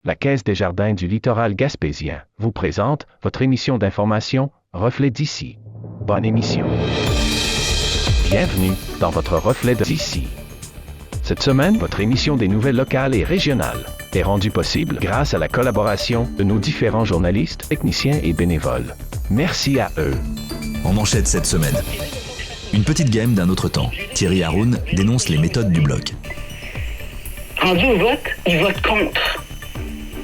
La Caisse des Jardins du littoral gaspésien vous présente votre émission d'information Reflet d'ici. Bonne émission. Bienvenue dans votre Reflet d'ici. Cette semaine, votre émission des nouvelles locales et régionales est rendue possible grâce à la collaboration de nos différents journalistes, techniciens et bénévoles. Merci à eux. En manchette cette semaine, une petite game d'un autre temps. Thierry Haroun dénonce les méthodes du bloc. Rendu au vote, il vote contre.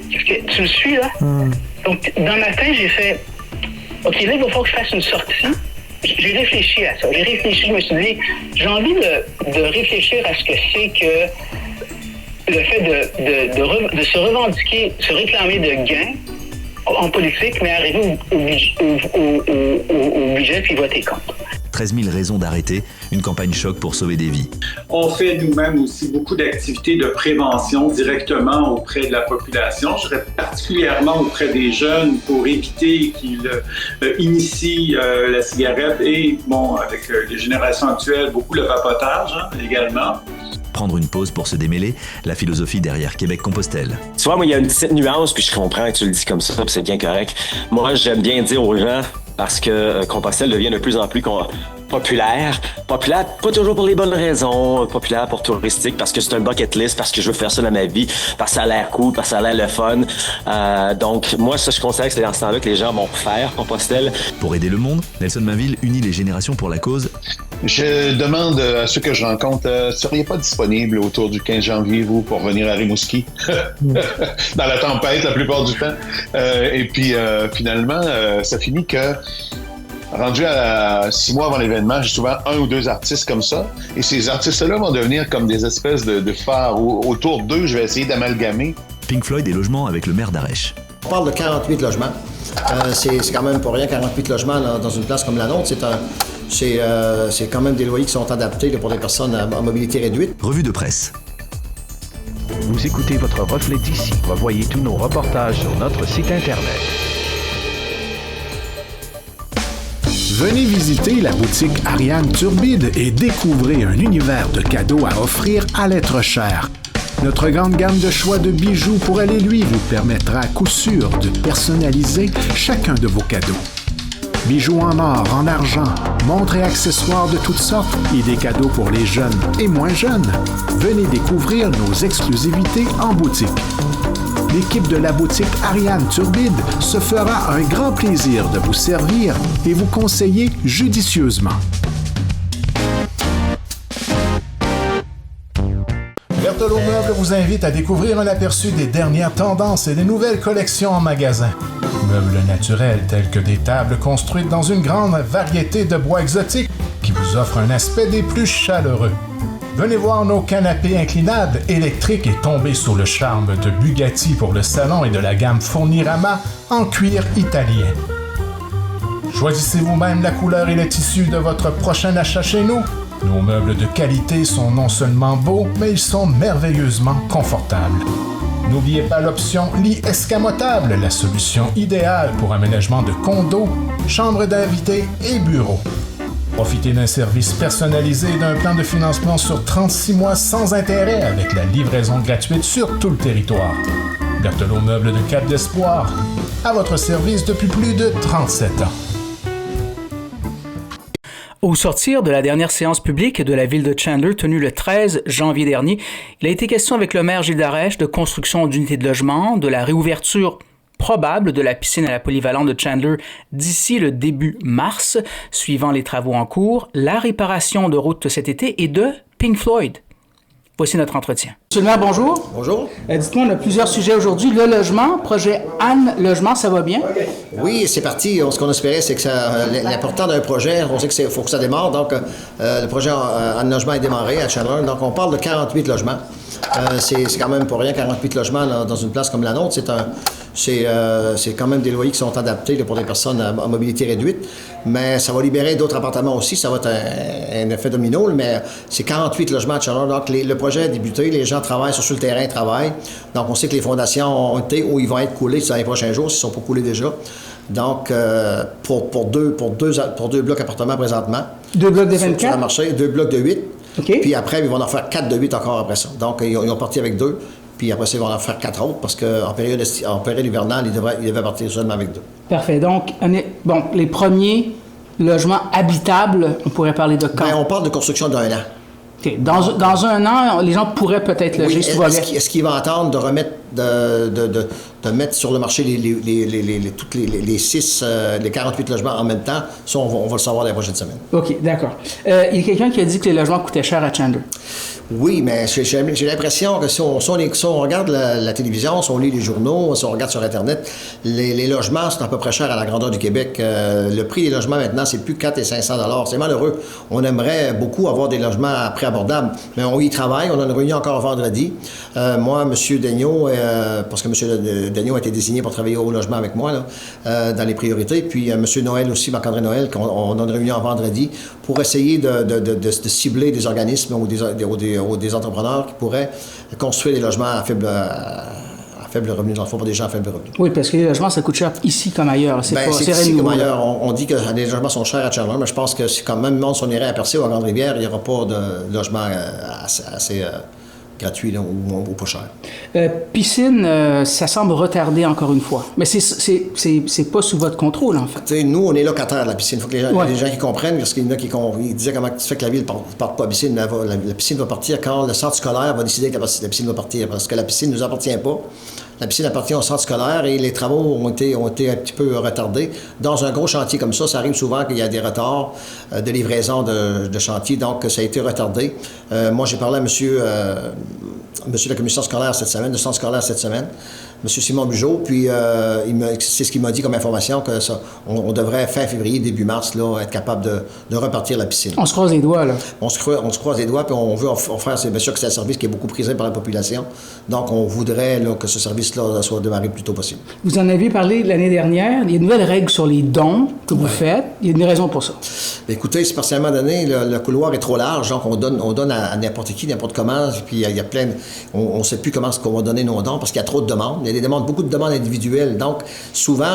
Tu me suis, là? Donc, dans ma tête, j'ai fait, OK, là, il va falloir que je fasse une sortie. J'ai réfléchi à ça. Je me suis dit, j'ai envie de réfléchir à ce que c'est que le fait de se revendiquer, se réclamer de gains en politique, mais arriver au budget puis voter contre. 13 000 raisons d'arrêter, une campagne choc pour sauver des vies. On fait nous-mêmes aussi beaucoup d'activités de prévention directement auprès de la population. Je dirais particulièrement auprès des jeunes pour éviter qu'ils initient la cigarette et, avec les générations actuelles, beaucoup le vapotage également. Prendre une pause pour se démêler, la philosophie derrière Québec-Compostelle. Tu vois, moi, il y a une petite nuance, puis je comprends que tu le dis comme ça, puis c'est bien correct. Moi, j'aime bien dire aux gens, parce que Compostelle devient de plus en plus populaire. Populaire, pas toujours pour les bonnes raisons. Populaire pour touristique, parce que c'est un bucket list, parce que je veux faire ça dans ma vie, parce que ça a l'air cool, parce que ça a l'air le fun. Donc, moi, ça, je considère que c'est dans ce temps-là que les gens vont faire Compostelle. Pour aider le monde, Nelson Mainville unit les générations pour la cause. Je demande à ceux que je rencontre, seriez pas disponible autour du 15 janvier, vous, pour venir à Rimouski? Dans la tempête, la plupart du temps. Et puis, finalement, ça finit que, rendu à 6 mois avant l'événement, j'ai souvent 1 ou 2 artistes comme ça. Et ces artistes-là vont devenir comme des espèces de phares. Autour d'eux, je vais essayer d'amalgamer. Pink Floyd et logement avec le maire d'Arèche. On parle de 48 logements. C'est quand même pas rien, 48 logements dans une place comme la nôtre. C'est quand même des loyers qui sont adaptés pour des personnes à mobilité réduite. Revue de presse. Vous écoutez votre Reflet d'ici. Revoyez tous nos reportages sur notre site Internet. Venez visiter la boutique Ariane Turbide et découvrez un univers de cadeaux à offrir à l'être cher. Notre grande gamme de choix de bijoux pour aller lui vous permettra à coup sûr de personnaliser chacun de vos cadeaux. Bijoux en or, en argent, montres et accessoires de toutes sortes et des cadeaux pour les jeunes et moins jeunes. Venez découvrir nos exclusivités en boutique. L'équipe de la boutique Ariane Turbide se fera un grand plaisir de vous servir et vous conseiller judicieusement. Berthelot Meubles vous invite à découvrir un aperçu des dernières tendances et des nouvelles collections en magasin. Meubles naturels tels que des tables construites dans une grande variété de bois exotiques qui vous offrent un aspect des plus chaleureux. Venez voir nos canapés inclinables électriques et tomber sous le charme de Bugatti pour le salon et de la gamme Fournirama en cuir italien. Choisissez vous-même la couleur et le tissu de votre prochain achat chez nous. Nos meubles de qualité sont non seulement beaux, mais ils sont merveilleusement confortables. N'oubliez pas l'option lit escamotable, la solution idéale pour aménagement de condos, chambres d'invités et bureaux. Profitez d'un service personnalisé et d'un plan de financement sur 36 mois sans intérêt avec la livraison gratuite sur tout le territoire. Berthelot Meubles de Cap d'Espoir, à votre service depuis plus de 37 ans. Au sortir de la dernière séance publique de la ville de Chandler tenue le 13 janvier dernier, il a été question avec le maire Gilles Darèche de construction d'unités de logement, de la réouverture probable de la piscine à la polyvalente de Chandler d'ici le début mars, suivant les travaux en cours, la réparation de routes cet été et de Pink Floyd. Voici notre entretien. Monsieur le maire, bonjour. Bonjour. Dites-moi, on a plusieurs sujets aujourd'hui. Le logement, projet Anne Logement, ça va bien? Oui, c'est parti. Ce qu'on espérait, c'est que l'important d'un projet, on sait qu'il faut que ça démarre. Donc, le projet Anne Logement est démarré à Chandler. Donc, on parle de 48 logements. C'est quand même pas rien, 48 logements dans une place comme la nôtre. C'est quand même des loyers qui sont adaptés pour des personnes à mobilité réduite. Mais ça va libérer d'autres appartements aussi. Ça va être un effet domino, mais c'est 48 logements à Chandler. Donc, le projet a débuté. Les gens travaillent sur le terrain, travaillent. Donc, on sait que les fondations ont été où ils vont être coulés dans les prochains jours, s'ils ne sont pas coulés déjà. Donc, pour deux blocs appartements présentement. 2 blocs de 24? Sur le marché, 2 blocs de 8. Okay. Puis après, ils vont en faire 4 de 8 encore après ça. Donc, ils ont parti avec 2. Puis après ça, ils vont en faire 4 autres parce qu'en période hivernale, ils devaient partir seulement avec 2. Parfait. Donc, les premiers logements habitables, on pourrait parler de quand? On parle de construction d'1 an. Okay. Dans un an, les gens pourraient peut-être loger si tout va bien. Est-ce qu'ils vont attendre de remettre, de mettre sur le marché les 48 logements en même temps? Ça, on va le savoir la prochaine semaine. OK, d'accord. Il y a quelqu'un qui a dit que les logements coûtaient cher à Chandler. Oui, mais j'ai l'impression que si on regarde la télévision, si on lit les journaux, si on regarde sur Internet, les logements sont à peu près chers à la grandeur du Québec. Le prix des logements maintenant, c'est plus 400 et 500 $. C'est malheureux. On aimerait beaucoup avoir des logements à prix abordables, mais on y travaille. On a une réunion encore vendredi. Moi, M. Daigneault, parce que M. Daigneault a été désigné pour travailler au logement avec moi là, dans les priorités, puis M. Noël aussi, Marc-André Noël, on a une réunion en vendredi pour essayer de cibler des organismes ou des entrepreneurs qui pourraient construire des logements à faible revenu, dans le fond, pour des gens à faible revenu. Oui, parce que les logements, ça coûte cher ici comme ailleurs. C'est ici comme ailleurs. On dit que les logements sont chers à Chandler, mais je pense que si quand même, si on irait à Percé ou à Grande-Rivière, il n'y aura pas de logement assez gratuit là, ou pas cher. Piscine, ça semble retardé encore une fois. Mais c'est pas sous votre contrôle, en fait. T'sais, nous, on est locataires de la piscine. Il faut que les gens qui comprennent, parce qu'il y en a qui disaient comment tu fais que la ville ne parte pas à la piscine. La piscine va partir quand le centre scolaire va décider que la piscine va partir, parce que la piscine ne nous appartient pas. La piscine appartient au centre scolaire et les travaux ont été un petit peu retardés. Dans un gros chantier comme ça arrive souvent qu'il y a des retards de livraison de chantier, donc ça a été retardé. Moi, j'ai parlé à monsieur de la commission scolaire cette semaine, du centre scolaire cette semaine, M. Simon Bugeaud, puis c'est ce qu'il m'a dit comme information, que ça, on devrait, fin février, début mars, là, être capable de repartir la piscine. On se croise les doigts, là. On se croise les doigts, puis on veut offrir, c'est bien sûr que c'est un service qui est beaucoup prisé par la population, donc on voudrait là, que ce service-là soit démarré le plus tôt possible. Vous en aviez parlé l'année dernière, il y a de nouvelles règles sur les dons que vous faites, il y a une raison pour ça. Bien, écoutez, c'est parce qu'à un moment donné, le couloir est trop large, donc on donne à n'importe qui, n'importe comment, puis il y a plein on ne sait plus comment on va donner nos dons, parce qu'il y a trop de demandes. Il y a beaucoup de demandes individuelles. Donc, souvent,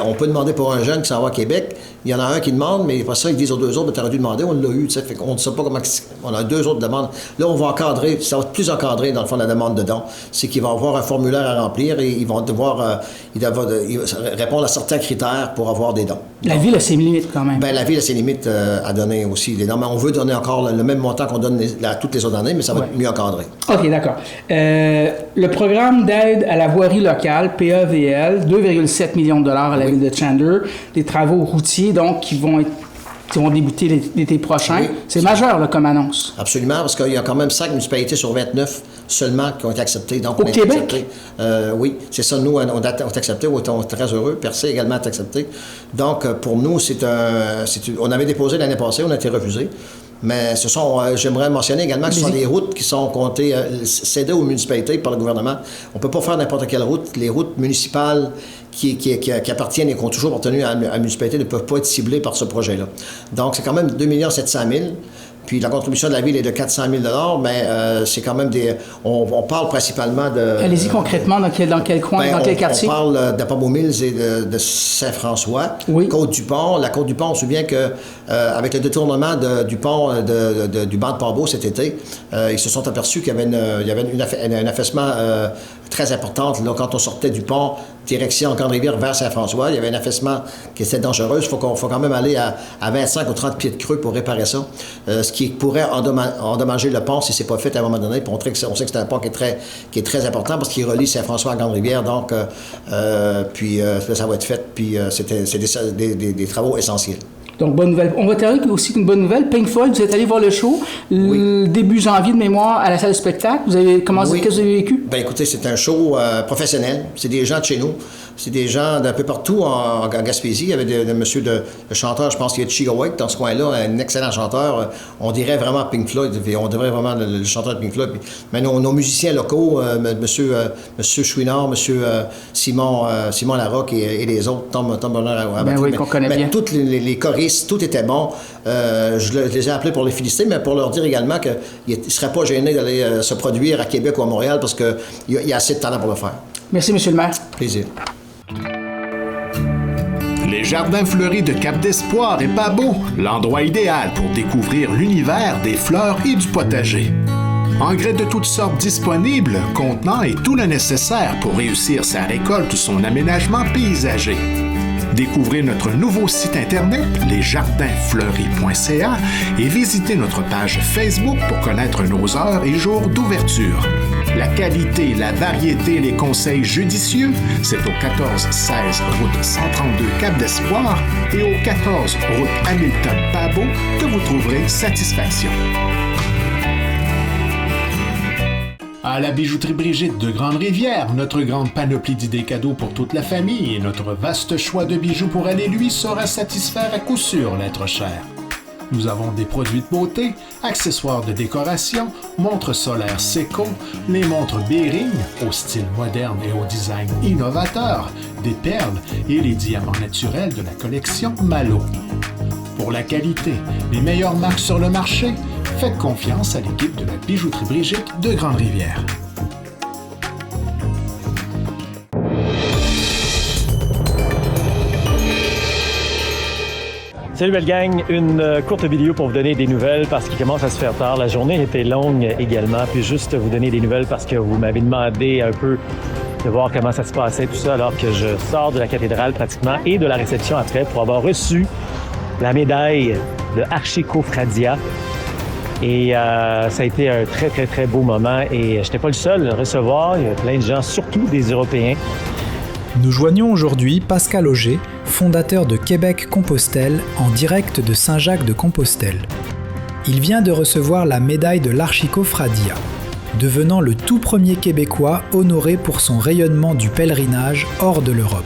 on peut demander pour un jeune qui s'en va à Québec. Il y en a un qui demande, mais après ça, ils disent aux 2 autres, tu aurais dû demander, on l'a eu. Fait qu'on ne sait pas comment. On a 2 autres demandes. Là, on va encadrer, ça va être plus encadré, dans le fond, la demande de dons. C'est qu'ils vont avoir un formulaire à remplir et ils vont devoir répondre à certains critères pour avoir des dons. La ville a ses limites, quand même. Bien, la ville a ses limites à donner aussi des dons. Mais on veut donner encore le même montant qu'on donne à toutes les autres années, mais ça va être mieux encadré. OK, d'accord. Le programme d'aide à la voirie locale, PAVL, 2,7 millions de $ à la ville de Chandler, des travaux routiers, donc, qui vont débuter l'été prochain. Oui. C'est majeur, là, comme annonce. Absolument, parce qu'il y a quand même 5 municipalités sur 29 seulement qui ont été acceptées. Donc, au Québec? Oui, c'est ça. Nous, on est acceptés, on est très heureux. Percé également est accepté. Donc, pour nous, on avait déposé l'année passée, on a été refusé. Mais j'aimerais mentionner également que ce sont des routes qui sont comptées, cédées aux municipalités par le gouvernement. On ne peut pas faire n'importe quelle route. Les routes municipales qui appartiennent et qui ont toujours appartenu à la municipalité ne peuvent pas être ciblées par ce projet-là. Donc, c'est quand même 2 700 000 $. Puis la contribution de la ville est de 400 000 $, mais c'est quand même on parle principalement de... Allez-y concrètement, dans quel coin, dans quel quartier? On parle d'Apamaux-Mills et de Saint-François. Oui. Côte-du-Pont. La Côte-du-Pont, on se souvient qu'avec le détournement du pont du banc de Port-Beau cet été, ils se sont aperçus qu'il y avait un affaissement très important. Là, quand on sortait du pont, direction Grande-Rivière vers Saint-François, il y avait un affaissement qui était dangereux. Il faut quand même aller à 25 ou 30 pieds de creux pour réparer ça. Ce qui pourrait endommager le pont si c'est pas fait à un moment donné. Puis on sait que c'est un pont qui est très important parce qu'il relie Saint-François à Grande-Rivière. Donc, ça va être fait. Puis c'est des travaux essentiels. Donc, bonne nouvelle. On va terminer aussi une bonne nouvelle. Pink Floyd, vous êtes allé voir le show début janvier de mémoire à la salle de spectacle. Vous avez qu'est-ce que vous avez vécu? Bien, écoutez, c'est un show professionnel. C'est des gens de chez nous. C'est des gens d'un peu partout en Gaspésie. Il y avait le chanteur, je pense qu'il y a Chico-Wake dans ce coin-là, un excellent chanteur. On dirait vraiment Pink Floyd. On devrait vraiment le chanteur de Pink Floyd. Mais nos musiciens locaux, Monsieur Chouinard, Monsieur Simon Larocque et les autres, Tom Bonheur à oui, qu'on connaît bien. Tous les choristes, tout était bon. Je les ai appelés pour les féliciter, mais pour leur dire également qu'ils ne seraient pas gênés d'aller se produire à Québec ou à Montréal parce qu'il y a assez de talent pour le faire. Merci, M. le maire. Plaisir. Les jardins fleuris de Cap d'Espoir et Pabot, l'endroit idéal pour découvrir l'univers des fleurs et du potager. Engrais de toutes sortes disponibles, contenant et tout le nécessaire pour réussir sa récolte ou son aménagement paysager. Découvrez notre nouveau site internet, lesjardinfleuris.ca, et visitez notre page Facebook pour connaître nos heures et jours d'ouverture. La qualité, la variété, les conseils judicieux, c'est au 1416 route 132 Cap d'Espoir et au 14 route Hamilton Pabot que vous trouverez satisfaction. À la bijouterie Brigitte de Grande-Rivière, notre grande panoplie d'idées cadeaux pour toute la famille et notre vaste choix de bijoux pour elle et lui saura satisfaire à coup sûr l'être cher. Nous avons des produits de beauté, accessoires de décoration, montres solaires Seiko, les montres Bering au style moderne et au design innovateur, des perles et les diamants naturels de la collection Malo. Pour la qualité, les meilleures marques sur le marché, faites confiance à l'équipe de la bijouterie Brigitte de Grande-Rivière. Salut belle gang, une courte vidéo pour vous donner des nouvelles parce qu'il commence à se faire tard. La journée était longue également, puis juste vous donner des nouvelles parce que vous m'avez demandé un peu de voir comment ça se passait tout ça alors que je sors de la cathédrale pratiquement et de la réception après pour avoir reçu la médaille de Archicofradia. Et ça a été un très, très, très beau moment et je n'étais pas le seul à le recevoir. Il y a plein de gens, surtout des Européens. Nous joignons aujourd'hui Pascal Auger, fondateur de Québec-Compostelle, en direct de Saint-Jacques-de-Compostelle. Il vient de recevoir la médaille de l'Archicofradia, devenant le tout premier Québécois honoré pour son rayonnement du pèlerinage hors de l'Europe.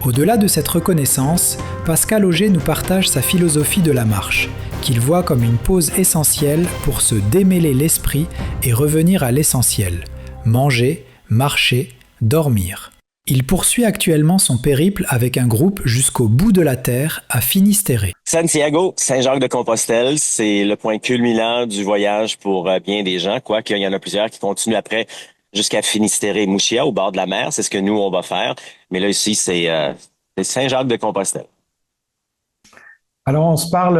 Au-delà de cette reconnaissance, Pascal Auger nous partage sa philosophie de la marche, qu'il voit comme une pause essentielle pour se démêler l'esprit et revenir à l'essentiel, manger, marcher, dormir. Il poursuit actuellement son périple avec un groupe jusqu'au bout de la terre à Finistéré. Santiago, Saint-Jacques-de-Compostelle, c'est le point culminant du voyage pour bien des gens, quoique il y en a plusieurs qui continuent après jusqu'à Finistéré-Mouchia, au bord de la mer. C'est ce que nous, on va faire. Mais là, ici, c'est Saint-Jacques-de-Compostelle. Alors, on se parle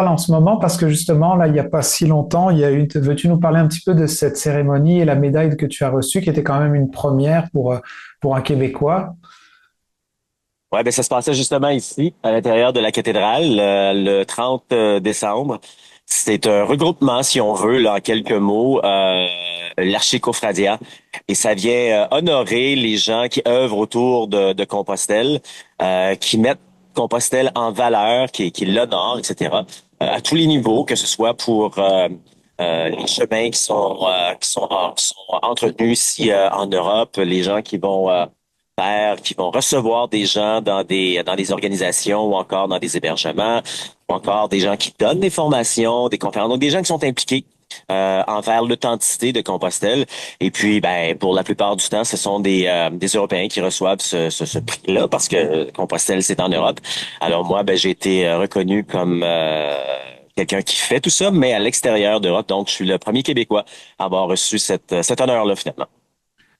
en ce moment parce que justement, là, il n'y a pas si longtemps, veux-tu nous parler un petit peu de cette cérémonie et la médaille que tu as reçue, qui était quand même une première pour un Québécois? Ouais, ben ça se passait justement ici, à l'intérieur de la cathédrale, le 30 décembre. C'est un regroupement, si on veut, là, en quelques mots, l'Archicofradia. Et ça vient honorer les gens qui œuvrent autour de Compostelle, qui mettent Compostelle en valeur, qui l'honore, etc. À tous les niveaux, que ce soit pour les chemins qui sont entretenus ici en Europe, les gens qui vont recevoir des gens dans des organisations ou encore dans des hébergements, ou encore des gens qui donnent des formations, des conférences, donc des gens qui sont impliqués envers l'authenticité de Compostelle. Et puis, ben, pour la plupart du temps, ce sont des Européens qui reçoivent ce prix-là parce que Compostelle, c'est en Europe. Alors moi, ben, j'ai été reconnu comme quelqu'un qui fait tout ça, mais à l'extérieur d'Europe. Donc, je suis le premier Québécois à avoir reçu cet honneur-là, finalement.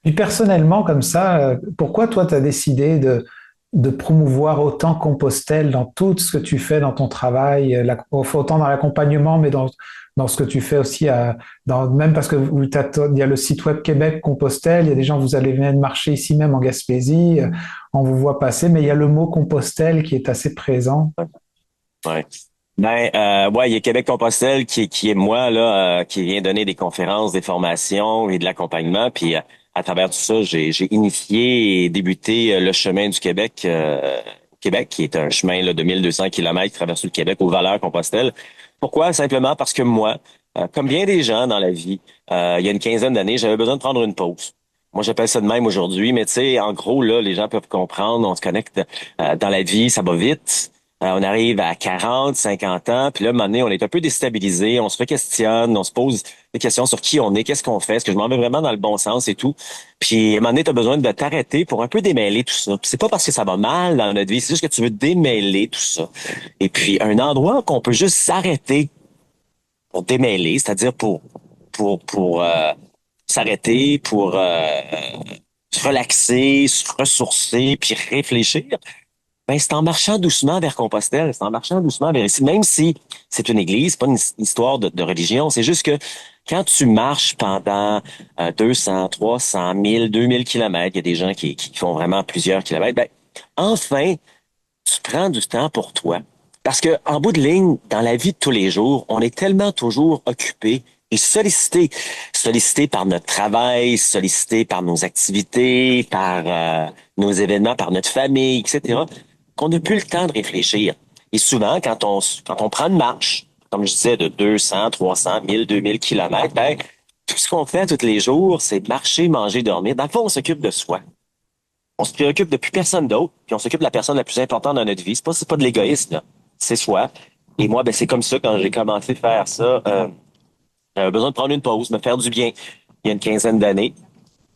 Et personnellement, comme ça, pourquoi toi, tu as décidé de promouvoir autant Compostelle dans tout ce que tu fais dans ton travail, autant dans l'accompagnement, mais dans ce que tu fais aussi, même parce que il y a le site web Québec Compostelle, il y a des gens, vous allez venir de marcher ici même en Gaspésie, on vous voit passer, mais il y a le mot Compostelle qui est assez présent. Ouais. Il y a Québec Compostelle qui est moi là, qui vient donner des conférences, des formations et de l'accompagnement, puis à travers tout ça, j'ai initié et débuté le chemin du Québec, Québec, qui est un chemin là, de 1200 km qui traverse le Québec aux Valeurs-Compostelle. Pourquoi? Simplement parce que moi, comme bien des gens dans la vie, il y a une quinzaine d'années, j'avais besoin de prendre une pause. Moi, j'appelle ça de même aujourd'hui, mais tu sais, en gros, là, les gens peuvent comprendre, on se connecte dans la vie, ça va vite. On arrive à 40, 50 ans, puis là, à un moment donné, on est un peu déstabilisé, on se questionne, on se pose des questions sur qui on est, qu'est-ce qu'on fait, est-ce que je m'en vais vraiment dans le bon sens et tout. Puis à un moment donné, tu as besoin de t'arrêter pour un peu démêler tout ça. Puis c'est pas parce que ça va mal dans notre vie, c'est juste que tu veux démêler tout ça. Et puis un endroit qu'on peut juste s'arrêter pour démêler, c'est-à-dire pour s'arrêter, pour se relaxer, se ressourcer, puis réfléchir. Ben, c'est en marchant doucement vers Compostelle, c'est en marchant doucement vers ici, même si c'est une église, c'est pas une histoire de religion, c'est juste que quand tu marches pendant 200, 300, 1000, 2000 kilomètres, il y a des gens qui font vraiment plusieurs kilomètres, ben, enfin, tu prends du temps pour toi. Parce que, en bout de ligne, dans la vie de tous les jours, on est tellement toujours occupé et sollicité. Sollicité par notre travail, sollicité par nos activités, par nos événements, par notre famille, etc., qu'on n'a plus le temps de réfléchir. Et souvent, quand on prend une marche, comme je disais, de 200, 300, 1000, 2000 kilomètres, ben, tout ce qu'on fait tous les jours, c'est marcher, manger, dormir. Dans le fond, on s'occupe de soi. On se préoccupe de plus personne d'autre, puis on s'occupe de la personne la plus importante dans notre vie. C'est pas de l'égoïsme, là. C'est soi. Et moi, ben, c'est comme ça, quand j'ai commencé à faire ça, j'avais besoin de prendre une pause, me faire du bien, il y a une quinzaine d'années,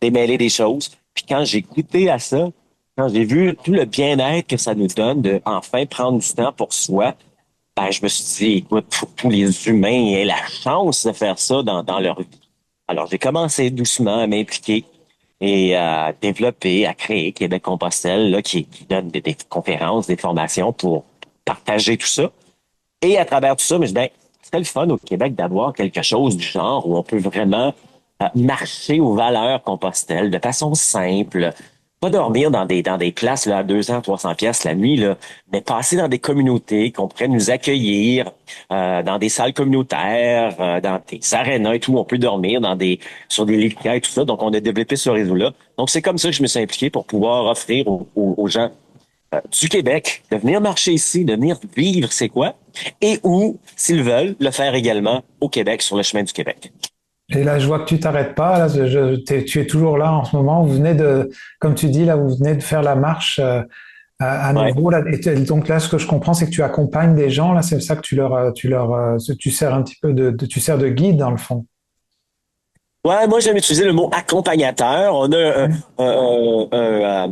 démêler des choses. Puis quand j'ai goûté à ça, quand j'ai vu tout le bien-être que ça nous donne de enfin prendre du temps pour soi, ben, je me suis dit, écoute, faut que tous les humains aient la chance de faire ça dans leur vie. Alors, j'ai commencé doucement à m'impliquer et à développer, à créer Québec-Compostelle, là, qui donne des conférences, des formations pour partager tout ça. Et à travers tout ça, je me dis, ben, c'est le fun au Québec d'avoir quelque chose du genre où on peut vraiment marcher aux valeurs Compostelle de façon simple. Pas dormir dans des places là, à 200, 300 pièces la nuit, là, mais passer dans des communautés qu'on pourrait nous accueillir, dans des salles communautaires, dans des arénas et tout, on peut dormir sur des lits de camp et tout ça. Donc, on a développé ce réseau-là. Donc, c'est comme ça que je me suis impliqué pour pouvoir offrir aux gens du Québec de venir marcher ici, de venir vivre c'est quoi, et ou, s'ils veulent, le faire également au Québec, sur le chemin du Québec. Et là, je vois que tu t'arrêtes pas. Là, tu es toujours là en ce moment. Vous venez de, comme tu dis, là, vous venez de faire la marche à nouveau. Là, et donc là, ce que je comprends, c'est que tu accompagnes des gens. Là, c'est ça que tu sers un petit peu tu sers de guide dans le fond. Ouais, moi j'aime utiliser le mot accompagnateur. On a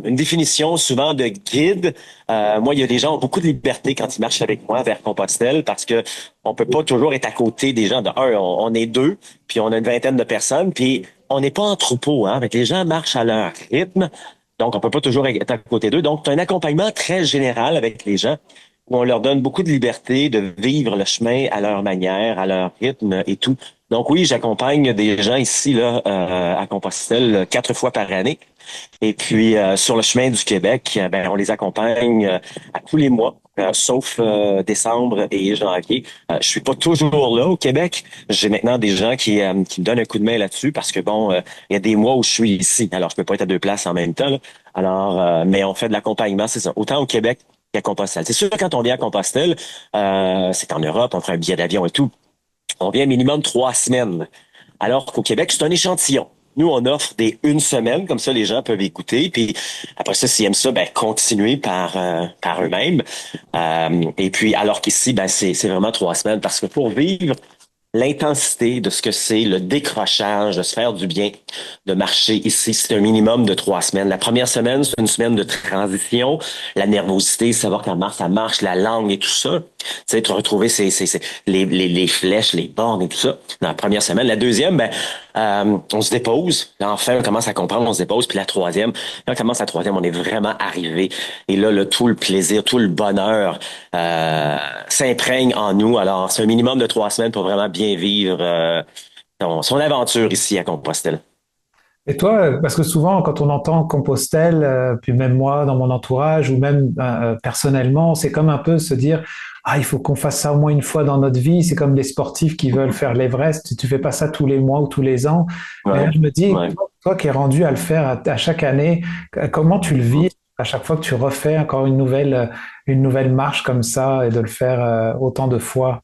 une définition souvent de guide. Moi, il y a des gens qui ont beaucoup de liberté quand ils marchent avec moi vers Compostelle parce que on peut pas toujours être à côté des gens. On est deux, puis on a une vingtaine de personnes, puis on n'est pas en troupeau, hein. Avec les gens marchent à leur rythme, donc on peut pas toujours être à côté d'eux. Donc, c'est un accompagnement très général avec les gens où on leur donne beaucoup de liberté de vivre le chemin à leur manière, à leur rythme et tout. Donc oui, j'accompagne des gens ici là à Compostelle 4 fois par année. Et puis sur le chemin du Québec, ben on les accompagne à tous les mois, sauf décembre et janvier. Je suis pas toujours là au Québec. J'ai maintenant des gens qui me donnent un coup de main là-dessus parce que bon, il y a des mois où je suis ici. Alors je peux pas être à deux places en même temps, là. Alors, mais on fait de l'accompagnement, c'est ça. Autant au Québec qu'à Compostelle. C'est sûr, quand on vient à Compostelle, c'est en Europe, on fait un billet d'avion et tout. On vient minimum 3 semaines. Alors qu'au Québec, c'est un échantillon. Nous, on offre des 1 semaine, comme ça, les gens peuvent écouter. Puis après ça, s'ils aiment ça, ben continuer par eux-mêmes. Et puis, alors qu'ici, ben c'est vraiment 3 semaines. Parce que pour vivre l'intensité de ce que c'est le décrochage, de se faire du bien, de marcher ici, c'est un minimum de 3 semaines. La première semaine, c'est une semaine de transition, la nervosité, savoir comment ça marche, la langue et tout ça. Tu sais, de retrouver les flèches, les bornes et tout ça dans la première semaine. La deuxième, on se dépose. Là, enfin, on commence à comprendre, on se dépose. Puis la troisième, quand on commence la troisième, on est vraiment arrivé. Et là, tout le plaisir, tout le bonheur s'imprègne en nous. Alors, c'est un minimum de 3 semaines pour vraiment bien vivre son aventure ici à Compostelle. Et toi, parce que souvent, quand on entend Compostelle, puis même moi, dans mon entourage, ou même personnellement, c'est comme un peu se dire, ah, il faut qu'on fasse ça au moins une fois dans notre vie. C'est comme les sportifs qui veulent faire l'Everest. Tu fais pas ça tous les mois ou tous les ans. Mais là, je me dis, toi qui es rendu à le faire à chaque année, comment tu le vis à chaque fois que tu refais encore une nouvelle marche comme ça et de le faire autant de fois?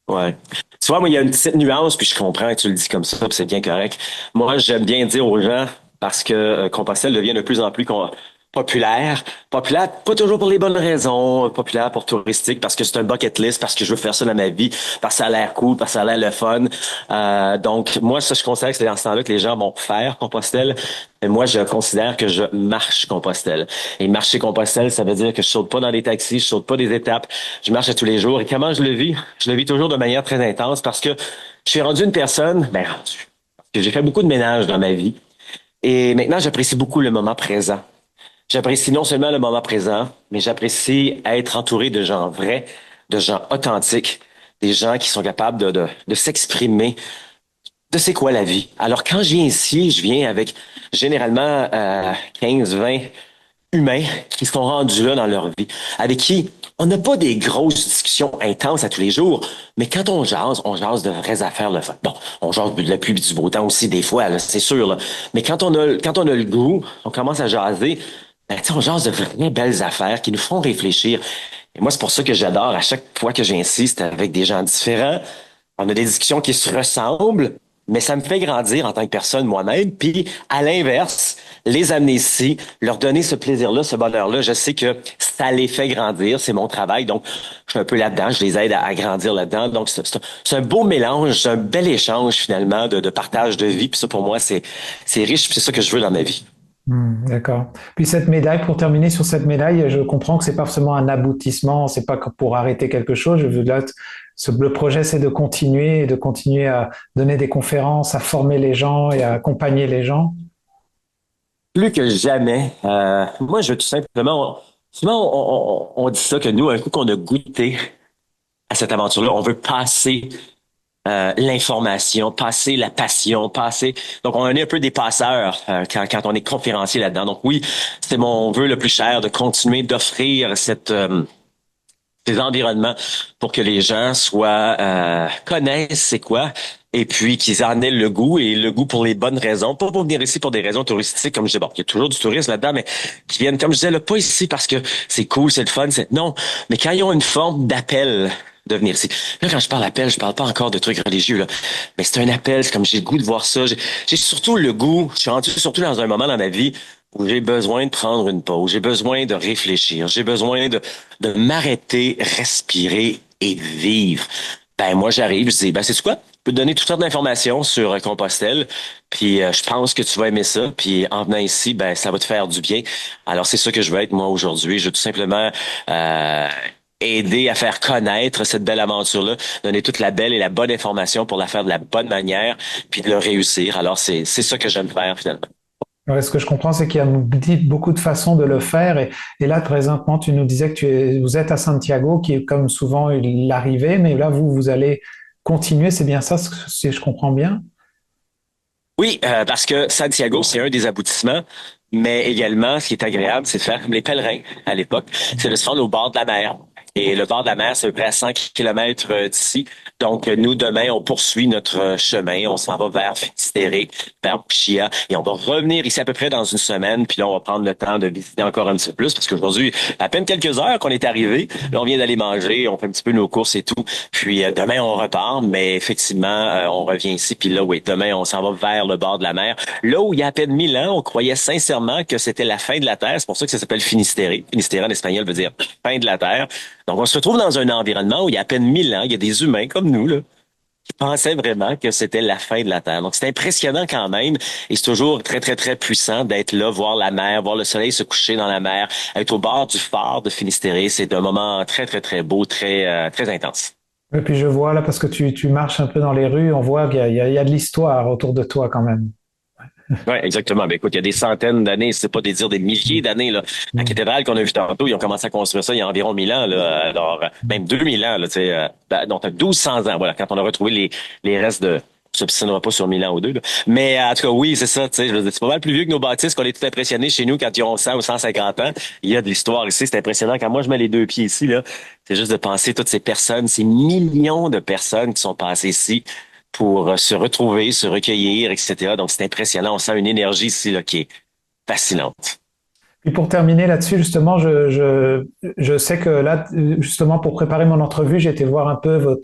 Ouais. Tu vois, moi, il y a une petite nuance, puis je comprends que tu le dis comme ça, puis c'est bien correct. Moi, j'aime bien dire aux gens, parce que Compostelle devient de plus en plus populaire. Populaire, pas toujours pour les bonnes raisons. Populaire pour touristique, parce que c'est un bucket list, parce que je veux faire ça dans ma vie, parce que ça a l'air cool, parce que ça a l'air le fun. Donc, moi, ça, je considère que c'est dans ce temps-là que les gens vont faire Compostelle. Mais moi, je considère que je marche Compostelle. Et marcher Compostelle, ça veut dire que je saute pas dans des taxis, je saute pas des étapes, je marche à tous les jours. Et comment je le vis? Je le vis toujours de manière très intense parce que je suis rendu une personne, parce que j'ai fait beaucoup de ménage dans ma vie. Et maintenant, j'apprécie beaucoup le moment présent. J'apprécie non seulement le moment présent, mais j'apprécie être entouré de gens vrais, de gens authentiques, des gens qui sont capables de s'exprimer de c'est quoi la vie. Alors quand je viens ici, je viens avec généralement 15, 20 humains qui sont rendus là dans leur vie, avec qui on n'a pas des grosses discussions intenses à tous les jours, mais quand on jase de vraies affaires. Là. Bon, on jase de la pluie et du beau temps aussi des fois, là, c'est sûr. Là. Mais quand on a le goût, on commence à jaser, ben, on jase de vraies belles affaires qui nous font réfléchir. Et moi, c'est pour ça que j'adore, à chaque fois que j'insiste avec des gens différents, on a des discussions qui se ressemblent, mais ça me fait grandir en tant que personne moi-même. Puis, à l'inverse, les amener ici, leur donner ce plaisir-là, ce bonheur-là, je sais que ça les fait grandir, c'est mon travail. Donc, je suis un peu là-dedans, je les aide à grandir là-dedans. Donc, c'est un beau mélange, c'est un bel échange finalement de partage de vie. Puis ça, pour moi, c'est riche, puis c'est ça que je veux dans ma vie. D'accord. Puis cette médaille, pour terminer sur cette médaille, je comprends que c'est pas forcément un aboutissement, c'est pas que pour arrêter quelque chose. Le projet, c'est de continuer à donner des conférences, à former les gens et à accompagner les gens. Plus que jamais, moi, je veux tout simplement, souvent on dit ça que nous, un coup qu'on a goûté à cette aventure-là, on veut passer l'information, passer la passion, passer. Donc, on est un peu des passeurs quand on est conférencier là-dedans. Donc, oui, c'est mon vœu le plus cher de continuer d'offrir ces environnements pour que les gens connaissent c'est quoi et puis qu'ils en aient le goût et le goût pour les bonnes raisons. Pas pour venir ici pour des raisons touristiques, comme je dis, bon, il y a toujours du tourisme là-dedans, mais qui viennent, comme je disais, là, pas ici parce que c'est cool, c'est le fun, non, mais quand ils ont une forme d'appel de venir ici. Là, quand je parle d'appel, je parle pas encore de trucs religieux, là. Mais c'est un appel, c'est comme j'ai le goût de voir ça. J'ai surtout le goût, je suis rendu surtout dans un moment dans ma vie où j'ai besoin de prendre une pause, j'ai besoin de réfléchir, j'ai besoin de m'arrêter, respirer et vivre. Ben, moi, j'arrive, je dis, ben, c'est quoi? Je peux te donner toutes sortes d'informations sur Compostelle, puis je pense que tu vas aimer ça, puis en venant ici, ben, ça va te faire du bien. Alors, c'est ça que je veux être, moi, aujourd'hui. Je veux tout simplement aider à faire connaître cette belle aventure-là, donner toute la belle et la bonne information pour la faire de la bonne manière, puis de le réussir. Alors, c'est ça que j'aime faire, finalement. Alors, ce que je comprends, c'est qu'il y a beaucoup de façons de le faire. Et là, présentement, tu nous disais que vous êtes à Santiago, qui est comme souvent l'arrivée, mais là, vous allez continuer. C'est bien ça, si je comprends bien? Oui, parce que Santiago, c'est un des aboutissements. Mais également, ce qui est agréable, c'est de faire comme les pèlerins à l'époque, c'est de se rendre au bord de la mer. Et le bord de la mer, c'est à peu près à 100 kilomètres d'ici. Donc, nous, demain, on poursuit notre chemin. On s'en va vers Finistère, vers Pichia. Et on va revenir ici à peu près dans une semaine. Puis là, on va prendre le temps de visiter encore un petit peu plus. Parce qu'aujourd'hui, à peine quelques heures qu'on est arrivé. Là, on vient d'aller manger. On fait un petit peu nos courses et tout. Puis demain, on repart. Mais effectivement, on revient ici. Puis là, oui, demain, on s'en va vers le bord de la mer. Là où il y a à peine 1000 ans, on croyait sincèrement que c'était la fin de la Terre. C'est pour ça que ça s'appelle Finistère. Finistère en espagnol veut dire fin de la Terre. Donc, on se retrouve dans un environnement où il y a à peine 1000 ans, il y a des humains comme nous, là, qui pensaient vraiment que c'était la fin de la Terre. Donc, c'est impressionnant quand même. Et c'est toujours très, très, très puissant d'être là, voir la mer, voir le soleil se coucher dans la mer, être au bord du phare de Finistère. C'est un moment très, très, très beau, très, très intense. Et puis, je vois là, parce que tu marches un peu dans les rues, on voit qu'il y a de l'histoire autour de toi quand même. Oui, exactement. Ben, écoute, il y a des centaines d'années, c'est pas dire des milliers d'années, là. La cathédrale qu'on a vue tantôt, ils ont commencé à construire ça il y a environ 1000 ans, là. Alors, même 2000 ans, là, tu sais, donc, 1200 ans, voilà, quand on a retrouvé les restes de, ça ne pas sur 1000 ans ou deux, là. Mais, en tout cas, oui, c'est ça, tu sais, c'est pas mal plus vieux que nos bâtisses qu'on est tout impressionnés chez nous quand ils ont 100 ou 150 ans. Il y a de l'histoire ici, c'est impressionnant. Quand moi, je mets les deux pieds ici, là, c'est juste de penser toutes ces personnes, ces millions de personnes qui sont passées ici pour se retrouver, se recueillir, etc. Donc, c'est impressionnant. On sent une énergie ici là, qui est fascinante. Et pour terminer là-dessus, justement, je sais que là, justement, pour préparer mon entrevue, j'ai été voir un peu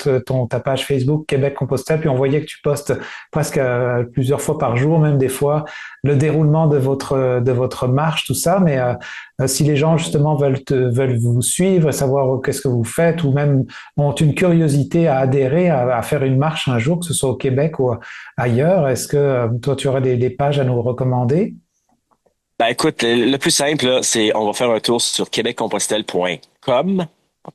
ta page Facebook Québec-Compostelle, puis on voyait que tu postes presque plusieurs fois par jour, même des fois, le déroulement de votre marche, tout ça. Mais si les gens, justement, veulent vous suivre, savoir qu'est-ce que vous faites, ou même ont une curiosité à adhérer, à faire une marche un jour, que ce soit au Québec ou ailleurs, est-ce que toi, tu aurais des pages à nous recommander? Ben écoute, le plus simple, là, c'est on va faire un tour sur québeccompostelle.com,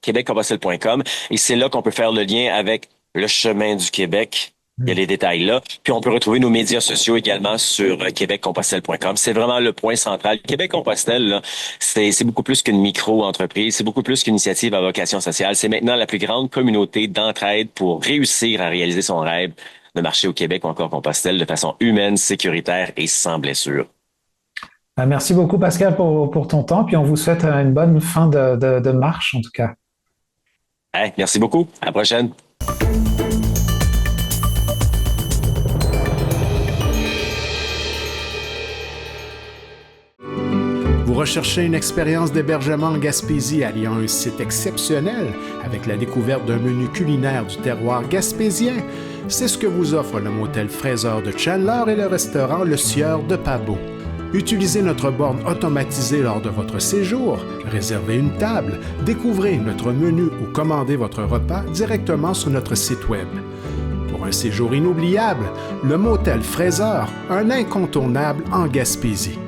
québeccompostelle.com, et c'est là qu'on peut faire le lien avec le chemin du Québec Il y a les détails là. Puis on peut retrouver nos médias sociaux également sur québeccompostelle.com. C'est vraiment le point central. Québec Compostelle, là, c'est beaucoup plus qu'une micro-entreprise, c'est beaucoup plus qu'une initiative à vocation sociale. C'est maintenant la plus grande communauté d'entraide pour réussir à réaliser son rêve de marcher au Québec ou encore Compostelle de façon humaine, sécuritaire et sans blessure. Merci beaucoup, Pascal, pour ton temps. Puis on vous souhaite une bonne fin de marche, en tout cas. Hey, merci beaucoup. À la prochaine. Vous recherchez une expérience d'hébergement en Gaspésie alliant un site exceptionnel avec la découverte d'un menu culinaire du terroir gaspésien? C'est ce que vous offre le motel Fraser de Chandler et le restaurant Le Sieur de Pabot. Utilisez notre borne automatisée lors de votre séjour, réservez une table, découvrez notre menu ou commandez votre repas directement sur notre site web. Pour un séjour inoubliable, le motel Fraser, un incontournable en Gaspésie.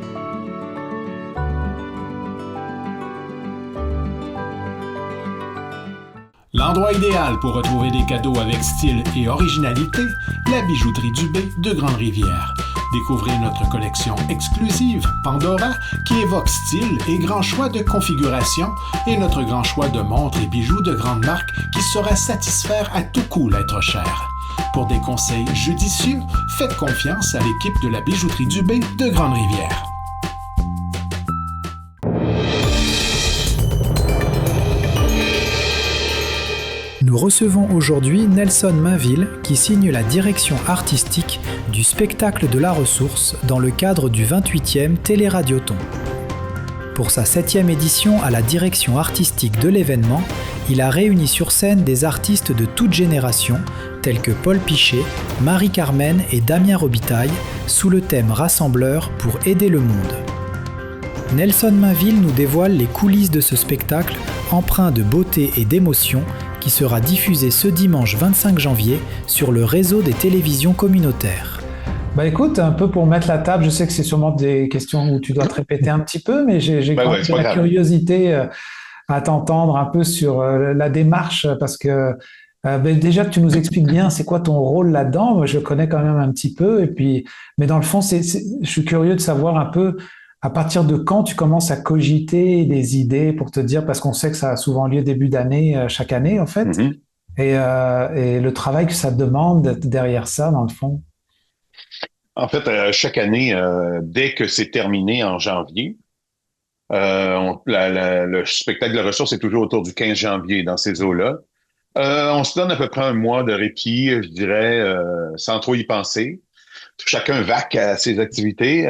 L'endroit idéal pour retrouver des cadeaux avec style et originalité, la bijouterie Dubé de Grande-Rivière. Découvrez notre collection exclusive, Pandora, qui évoque style et grand choix de configuration, et notre grand choix de montres et bijoux de grande marque qui saura satisfaire à tout coup l'être cher. Pour des conseils judicieux, faites confiance à l'équipe de la bijouterie Dubé de Grande-Rivière. Nous recevons aujourd'hui Nelson Mainville qui signe la direction artistique du spectacle de la ressource dans le cadre du 28e Téléradioton. Pour sa 7e édition à la direction artistique de l'événement, il a réuni sur scène des artistes de toute génération tels que Paul Pichet, Marie-Carmen et Damien Robitaille sous le thème Rassembleur pour aider le monde. Nelson Mainville nous dévoile les coulisses de ce spectacle empreint de beauté et d'émotion qui sera diffusé ce dimanche 25 janvier sur le réseau des télévisions communautaires. Écoute, un peu pour mettre la table, je sais que c'est sûrement des questions où tu dois te répéter un petit peu, mais j'ai la curiosité à t'entendre un peu sur la démarche, parce que déjà que tu nous expliques bien c'est quoi ton rôle là-dedans, moi je connais quand même un petit peu, mais dans le fond, je suis curieux de savoir un peu à partir de quand tu commences à cogiter des idées pour te dire, parce qu'on sait que ça a souvent lieu début d'année, chaque année en fait, et le travail que ça demande derrière ça dans le fond. En fait, chaque année, dès que c'est terminé en janvier, le spectacle de la ressource est toujours autour du 15 janvier dans ces eaux-là. On se donne à peu près un mois de répit, je dirais, sans trop y penser. Chacun vaque à ses activités.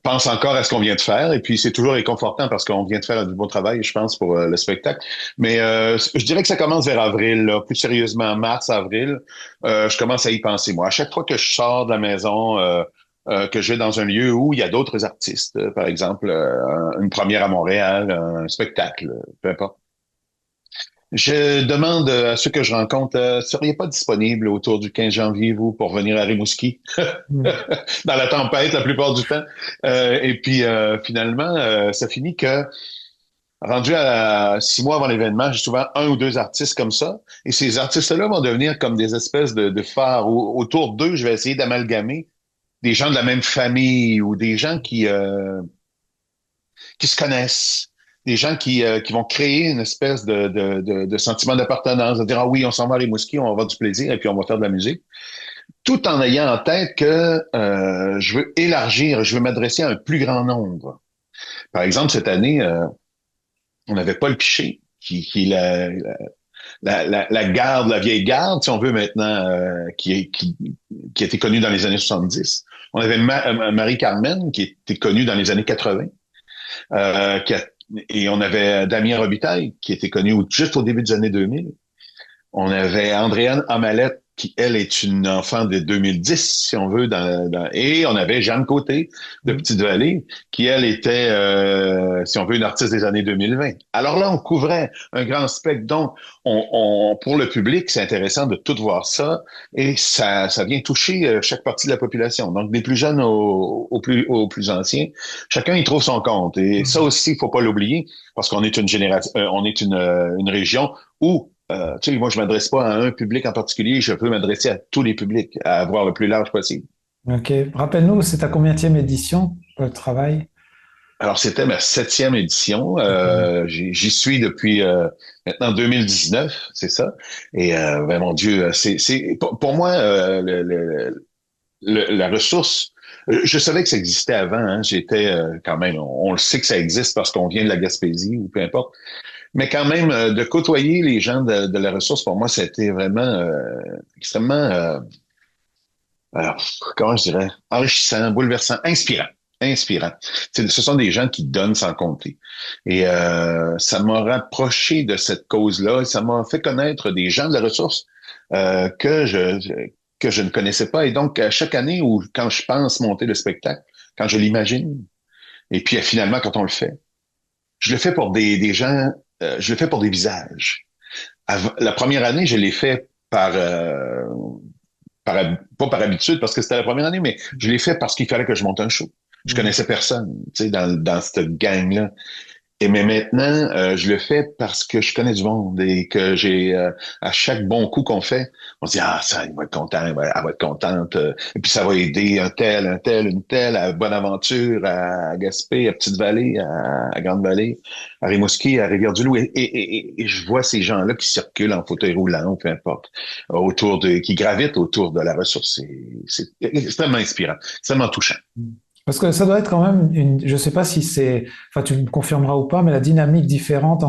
Pense encore à ce qu'on vient de faire, et puis c'est toujours réconfortant parce qu'on vient de faire du bon travail, je pense, pour le spectacle. Mais je dirais que ça commence vers avril, là, plus sérieusement mars, avril. Je commence à y penser, moi. À chaque fois que je sors de la maison, que je vais dans un lieu où il y a d'autres artistes, par exemple, une première à Montréal, un spectacle, peu importe. Je demande à ceux que je rencontre, seriez pas disponible autour du 15 janvier, vous, pour venir à Rimouski? Dans la tempête, la plupart du temps. Et puis, finalement, ça finit que, rendu à 6 mois avant l'événement, j'ai souvent 1 ou 2 artistes comme ça. Et ces artistes-là vont devenir comme des espèces de phares. Autour d'eux, je vais essayer d'amalgamer des gens de la même famille ou des gens qui se connaissent. Des gens qui vont créer une espèce de sentiment d'appartenance, de dire, ah oui, on s'en va à Rimouski, on va avoir du plaisir et puis on va faire de la musique. Tout en ayant en tête que je veux élargir, je veux m'adresser à un plus grand nombre. Par exemple, cette année, on avait Paul Pichet, qui est la garde, la vieille garde, si on veut maintenant, qui a été connue dans les années 70. On avait Marie-Carmen, qui était connue dans les années 80, et on avait Damien Robitaille, qui était connu juste au début des années 2000. On avait Andréane Amalette, qui, elle, est une enfant de 2010, si on veut, et on avait Jeanne Côté, de Petite-Vallée, qui, elle, était, si on veut, une artiste des années 2020. Alors là, on couvrait un grand spectre. Donc, pour le public, c'est intéressant de tout voir ça, et ça vient toucher chaque partie de la population. Donc, des plus jeunes aux plus anciens, chacun y trouve son compte. Et ça aussi, il faut pas l'oublier, parce qu'on est une génération, on est une région où tu sais, moi, je m'adresse pas à un public en particulier, je peux m'adresser à tous les publics, à avoir le plus large possible. OK. Rappelle-nous, c'est ta combienième édition, le travail? Alors, c'était ma 7e édition. J'y suis depuis maintenant 2019, c'est ça. Et ben, mon Dieu, pour moi la ressource. Je savais que ça existait avant. Hein. J'étais quand même. On le sait que ça existe parce qu'on vient de la Gaspésie ou peu importe. Mais quand même, de côtoyer les gens de la ressource, pour moi, c'était vraiment extrêmement. Alors, comment je dirais, enrichissant, bouleversant, inspirant. Ce sont des gens qui donnent sans compter. Et ça m'a rapproché de cette cause-là et ça m'a fait connaître des gens de la ressource que je ne connaissais pas. Et donc, chaque année où quand je pense monter le spectacle, quand je l'imagine, et puis finalement quand on le fait, je le fais pour des gens, je le fais pour des visages. La première année, je l'ai fait pas par habitude parce que c'était la première année, mais je l'ai fait parce qu'il fallait que je monte un show. Je connaissais personne, tu sais, dans cette gang-là. Et mais maintenant, je le fais parce que je connais du monde et que j'ai à chaque bon coup qu'on fait, on se dit ça, il va être content, elle va être contente, et puis ça va aider un tel, une telle à Bonaventure, à Gaspé, à Petite-Vallée, à Grande-Vallée, à Rimouski, à Rivière-du-Loup, et je vois ces gens-là qui circulent en fauteuil roulant, peu importe, qui gravitent autour de la ressource. C'est extrêmement inspirant, extrêmement touchant. Parce que ça doit être quand même je sais pas si c'est, enfin tu me confirmeras ou pas, mais la dynamique différente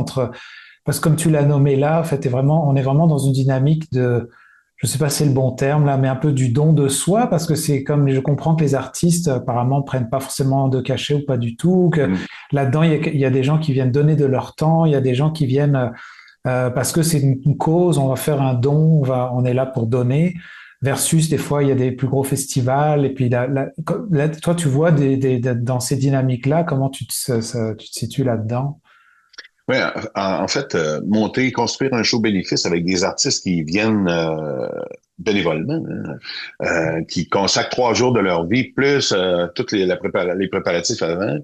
parce que comme tu l'as nommé là, en fait, on est vraiment dans une dynamique je sais pas si c'est le bon terme là, mais un peu du don de soi, parce que c'est comme, je comprends que les artistes apparemment prennent pas forcément de cachet ou pas du tout, que là-dedans il y a des gens qui viennent donner de leur temps, il y a des gens qui viennent parce que c'est une cause, on va faire un don, on est là pour donner. Versus, des fois, il y a des plus gros festivals. Et puis là, toi, tu vois dans ces dynamiques-là, comment tu te situes là-dedans? Oui, en fait, construire un show bénéfice avec des artistes qui viennent bénévolement, qui consacrent 3 jours de leur vie, plus tous les préparatifs avant,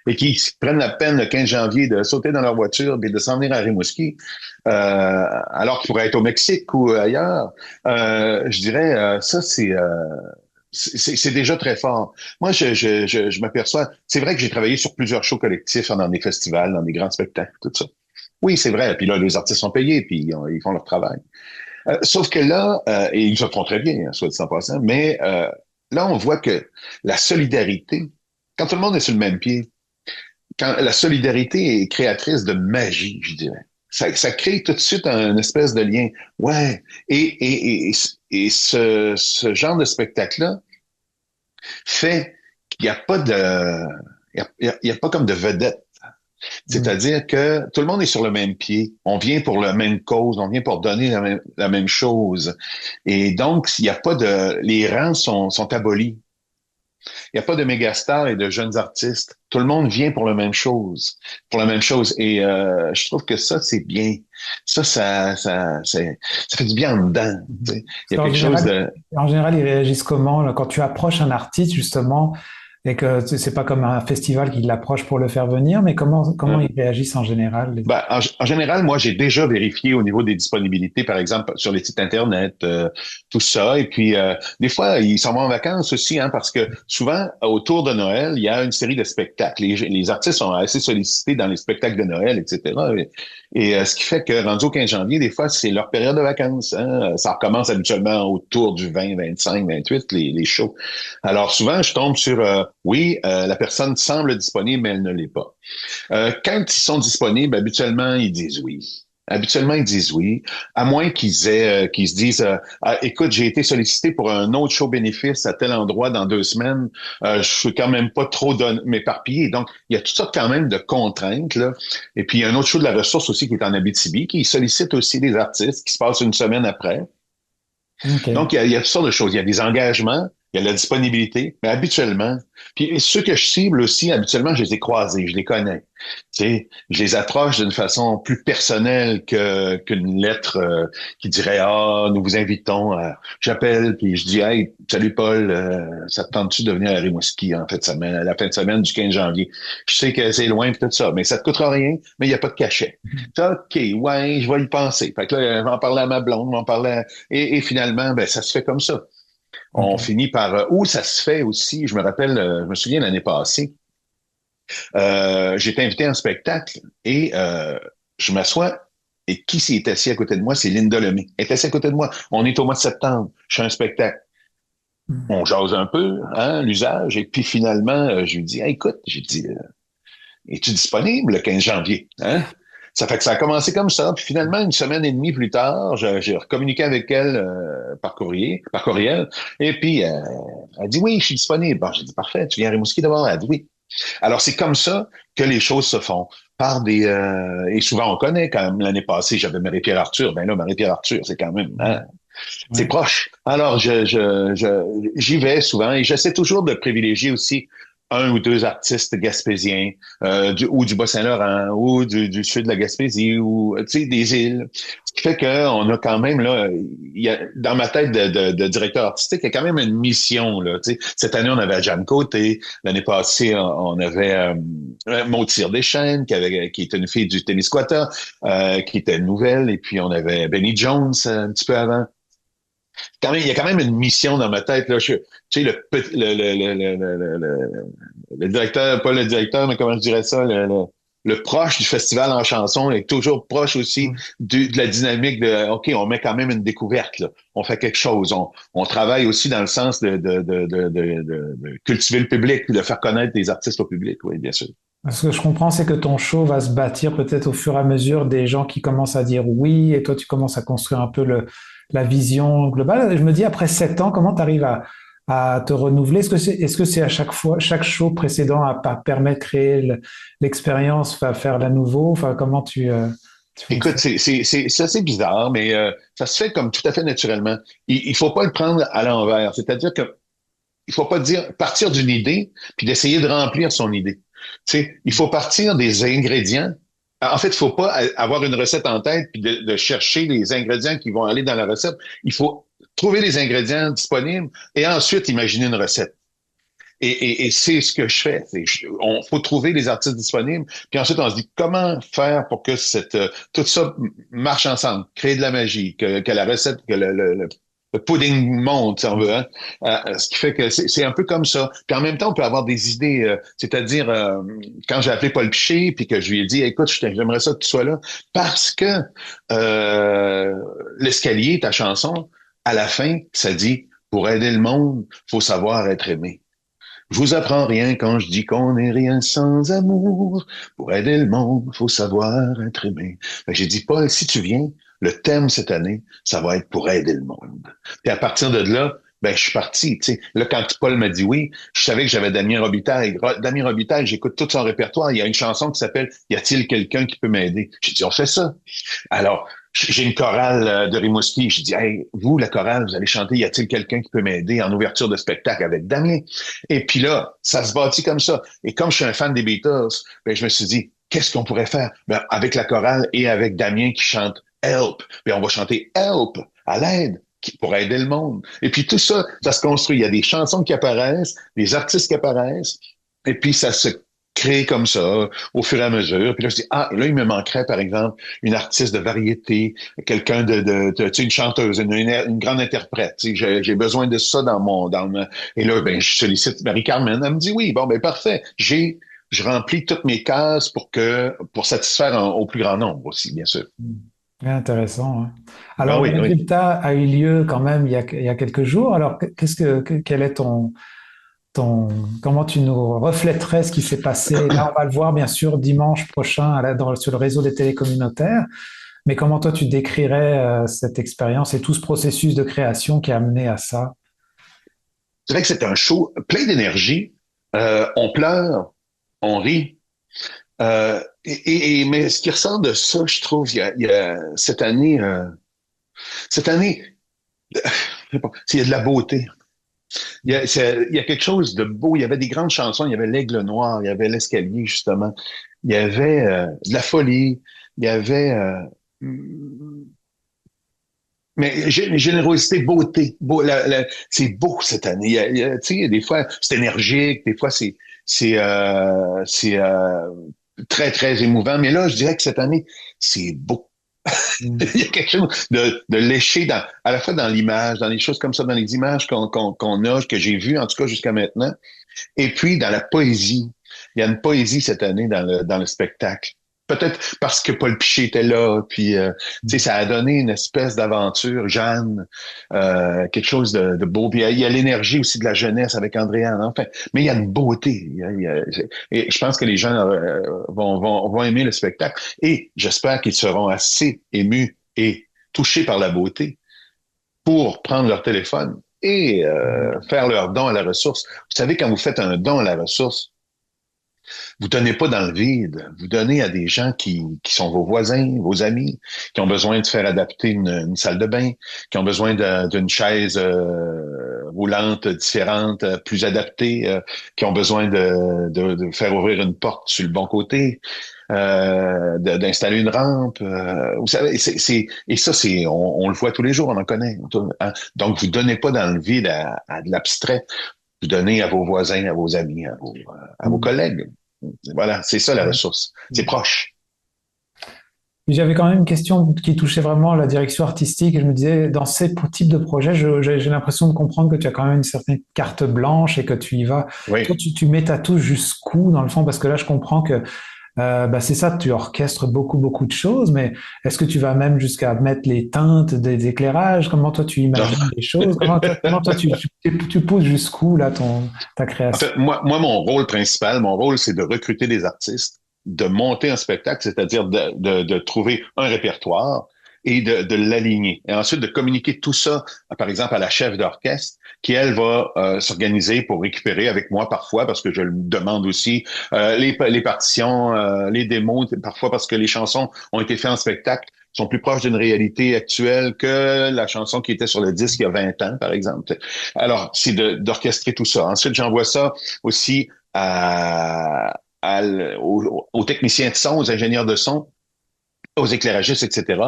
et qui prennent la peine le 15 janvier de sauter dans leur voiture et de s'en venir à Rimouski, alors qu'ils pourraient être au Mexique ou ailleurs. Je dirais, ça, c'est déjà très fort. Moi, je m'aperçois, c'est vrai que j'ai travaillé sur plusieurs shows collectifs dans des festivals, dans des grands spectacles, tout ça. Oui, c'est vrai. Puis là, les artistes sont payés, puis ils font leur travail. Sauf que là, et ils se font très bien, hein, soit dit en passant, mais là, on voit que la solidarité, quand tout le monde est sur le même pied, quand la solidarité est créatrice de magie, je dirais. Ça crée tout de suite un espèce de lien. Ouais. Et ce genre de spectacle-là fait qu'il n'y a pas il y a pas comme de vedette. C'est-à-dire que tout le monde est sur le même pied. On vient pour la même cause. On vient pour donner la même chose. Et donc, il n'y a pas les rangs sont abolis. Il n'y a pas de mégastars et de jeunes artistes. Tout le monde vient pour la même chose. Et je trouve que ça, c'est bien. Ça fait du bien en dedans. Tu sais. Il y a quelque chose de... En général, ils réagissent comment là, quand tu approches un artiste, justement, et que c'est pas comme un festival qui l'approche pour le faire venir, mais comment ils réagissent en général? Ben, en général, moi, j'ai déjà vérifié au niveau des disponibilités, par exemple, sur les sites Internet, tout ça. Et puis, des fois, ils s'en vont en vacances aussi, hein, parce que souvent, autour de Noël, il y a une série de spectacles. Les artistes sont assez sollicités dans les spectacles de Noël, etc. Et ce qui fait que, rendu au 15 janvier, des fois, c'est leur période de vacances. Hein. Ça recommence habituellement autour du 20, 25, 28, les shows. Alors, souvent, je tombe sur... la personne semble disponible, mais elle ne l'est pas. Quand ils sont disponibles, habituellement, ils disent oui. À moins qu'ils se disent écoute, j'ai été sollicité pour un autre show bénéfice à tel endroit dans 2 semaines. Je suis quand même pas trop m'éparpiller. Donc, il y a toutes sortes quand même de contraintes, là. Et puis, il y a un autre show de la ressource aussi qui est en Abitibi, qui sollicite aussi des artistes qui se passent une semaine après. Okay. Donc, il y a toutes sortes de choses. Il y a des engagements. il y a la disponibilité, mais habituellement, puis ceux que je cible aussi, habituellement, je les ai croisés, je les connais. Tu sais, je les approche d'une façon plus personnelle qu'une lettre qui dirait nous vous invitons j'appelle puis je dis hey salut Paul, ça te tente-tu de venir à Rimouski en fait semaine, à la fin de semaine du 15 janvier. Je sais que c'est loin pis tout ça, mais ça te coûtera rien, mais il n'y a pas de cachet. OK, ouais, je vais y penser. Fait que là, je vais en parler à ma blonde, je vais en parler et finalement, ben ça se fait comme ça. On finit par où ça se fait aussi, je me rappelle, je me souviens l'année passée, j'étais invité à un spectacle et je m'assois et qui s'est assis à côté de moi? C'est Linda Lemay. Elle est assise à côté de moi. On est au mois de septembre. Je fais un spectacle. On jase un peu, hein, l'usage. Et puis finalement, je lui dis, hey, écoute, j'ai dit, es-tu disponible le 15 janvier? Hein? Ça fait que ça a commencé comme ça. Puis finalement, une semaine et demie plus tard, j'ai recommuniqué avec elle par courriel. Et puis, elle dit, oui, je suis disponible. Bon, j'ai dit, parfait, tu viens à Rimouski d'abord? Elle dit, oui. Alors, c'est comme ça que les choses se font. Par des et souvent on connaît quand même. L'année passée, j'avais Marie-Pierre Arthur. Ben là, Marie-Pierre Arthur, c'est quand même c'est proche. Alors, j'y vais souvent et j'essaie toujours de privilégier aussi un ou deux artistes gaspésiens ou du Bas-Saint-Laurent ou du sud de la Gaspésie ou tu sais des îles. Ce qui fait qu'on a quand même là, il y a dans ma tête de directeur artistique, il y a quand même une mission là. Tu sais, cette année on avait Jeanne Côté, l'année passée on avait Maud Cyr-Deschênes qui était une fille du Témiscouata, qui était nouvelle, et puis on avait Benny Jones un petit peu avant. Quand même, il y a quand même une mission dans ma tête là. Tu sais le directeur, pas le directeur, mais comment je dirais ça, le proche du festival en chanson est toujours proche aussi de la dynamique de OK, on met quand même une découverte là. On fait quelque chose. On travaille aussi dans le sens de cultiver le public, de faire connaître des artistes au public, oui, bien sûr. Ce que je comprends, c'est que ton show va se bâtir peut-être au fur et à mesure des gens qui commencent à dire oui, et toi, tu commences à construire un peu la vision globale. Je me dis, après 7 ans, comment tu arrives à te renouveler? Est-ce que c'est à chaque fois, chaque show précédent à permettre de créer l'expérience, faire la nouveau? Enfin, comment tu Écoute, c'est assez bizarre, mais ça se fait comme tout à fait naturellement. Il faut pas le prendre à l'envers. C'est-à-dire que il faut pas partir d'une idée puis d'essayer de remplir son idée. Tu sais, il faut partir des ingrédients. En fait, il faut pas avoir une recette en tête puis de chercher les ingrédients qui vont aller dans la recette. Il faut trouver les ingrédients disponibles et ensuite imaginer une recette. Et c'est ce que je fais. On faut trouver les artistes disponibles, puis ensuite on se dit comment faire pour que tout ça marche ensemble, créer de la magie, que la recette, que le pudding monte, si on veut. Hein? Ce qui fait que c'est un peu comme ça. Puis en même temps, on peut avoir des idées. C'est-à-dire, quand j'ai appelé Paul Piché, puis que je lui ai dit, écoute, j'aimerais ça que tu sois là, parce que l'escalier, ta chanson, à la fin, ça dit, pour aider le monde, faut savoir être aimé. Je vous apprends rien quand je dis qu'on n'est rien sans amour. Pour aider le monde, faut savoir être aimé. J'ai dit, Paul, si tu viens, le thème cette année, ça va être pour aider le monde. Puis à partir de là, ben je suis parti. Tu sais, là, quand Paul m'a dit oui, je savais que j'avais Damien Robitaille. Damien Robitaille, j'écoute tout son répertoire. Il y a une chanson qui s'appelle « Y a-t-il quelqu'un qui peut m'aider? » J'ai dit, on fait ça. Alors, j'ai une chorale de Rimouski. J'ai dit, hey, vous, la chorale, vous allez chanter « Y a-t-il quelqu'un qui peut m'aider » en ouverture de spectacle avec Damien. Et puis là, ça se bâtit comme ça. Et comme je suis un fan des Beatles, ben je me suis dit, qu'est-ce qu'on pourrait faire? Ben, avec la chorale et avec Damien qui chante « Help ». Ben, on va chanter « Help », à l'aide, pour aider le monde. Et puis tout ça, ça se construit. Il y a des chansons qui apparaissent, des artistes qui apparaissent, et puis ça se crée comme ça, au fur et à mesure. Puis là, je dis, là, il me manquerait, par exemple, une artiste de variété, quelqu'un tu sais, une chanteuse, une grande interprète. Tu sais, j'ai besoin de ça et là, ben, je sollicite Marie-Carmen. Elle me dit, oui, bon, ben, parfait. Je remplis toutes mes cases pour satisfaire au plus grand nombre aussi, bien sûr. Bien intéressant. Hein. Alors, le résultat a eu lieu quand même il y a quelques jours. Alors, quel est comment tu nous reflèterais ce qui s'est passé? Là, on va le voir bien sûr dimanche prochain sur le réseau des télés communautaires. Mais comment toi tu décrirais cette expérience et tout ce processus de création qui a amené à ça? C'est vrai que c'est un show plein d'énergie. On pleure, on rit. Mais ce qui ressort de ça, je trouve, il y a cette année, il y a de la beauté. Il y a quelque chose de beau. Il y avait des grandes chansons. Il y avait l'Aigle Noir. Il y avait l'Escalier, justement. Il y avait de la folie. Il y avait... mais générosité, beauté. C'est beau cette année. Tu sais, des fois, c'est énergique. Des fois, c'est très, très émouvant. Mais là, je dirais que cette année, c'est beau. Il y a quelque chose de léché à la fois dans l'image, dans les choses comme ça, dans les images qu'on a, que j'ai vues, en tout cas jusqu'à maintenant. Et puis, dans la poésie. Il y a une poésie cette année dans le spectacle. Peut-être parce que Paul Piché était là, puis tu sais, ça a donné une espèce d'aventure, Jeanne, quelque chose de beau. Puis il y a l'énergie aussi de la jeunesse avec Andréane, enfin. Mais il y a une beauté. Et je pense que les gens vont aimer le spectacle. Et j'espère qu'ils seront assez émus et touchés par la beauté pour prendre leur téléphone et faire leur don à la ressource. Vous savez, quand vous faites un don à la ressource, vous donnez pas dans le vide. Vous donnez à des gens qui sont vos voisins, vos amis, qui ont besoin de faire adapter une salle de bain, qui ont besoin d'une chaise roulante différente, plus adaptée, qui ont besoin de faire ouvrir une porte sur le bon côté, d'installer une rampe. Vous savez, et ça, on le voit tous les jours, on en connaît. Hein? Donc, vous donnez pas dans le vide à de l'abstrait. Vous donnez à vos voisins, à vos amis, à vos collègues. Voilà, c'est ça la ressource. C'est proche. J'avais quand même une question qui touchait vraiment la direction artistique. Et je me disais, dans ces types de projets, j'ai l'impression de comprendre que tu as quand même une certaine carte blanche et que tu y vas. Oui. Toi, tu mets ta touche jusqu'où, dans le fond? Parce que là, je comprends que c'est ça, tu orchestres beaucoup de choses, mais est-ce que tu vas même jusqu'à mettre les teintes des éclairages? Comment toi, tu imagines les choses? Comment toi, tu pousses jusqu'où, là, ta création? En fait, moi, mon rôle principal, c'est de recruter des artistes, de monter un spectacle, c'est-à-dire de trouver un répertoire et de l'aligner. Et ensuite, de communiquer tout ça, par exemple, à la chef d'orchestre, qui, elle, va s'organiser pour récupérer avec moi parfois, parce que je le demande aussi, les partitions, les démos, parfois parce que les chansons ont été faites en spectacle, sont plus proches d'une réalité actuelle que la chanson qui était sur le disque il y a 20 ans, par exemple. Alors, c'est d'orchestrer tout ça. Ensuite, j'envoie ça aussi aux techniciens de son, aux ingénieurs de son, aux éclairagistes, etc.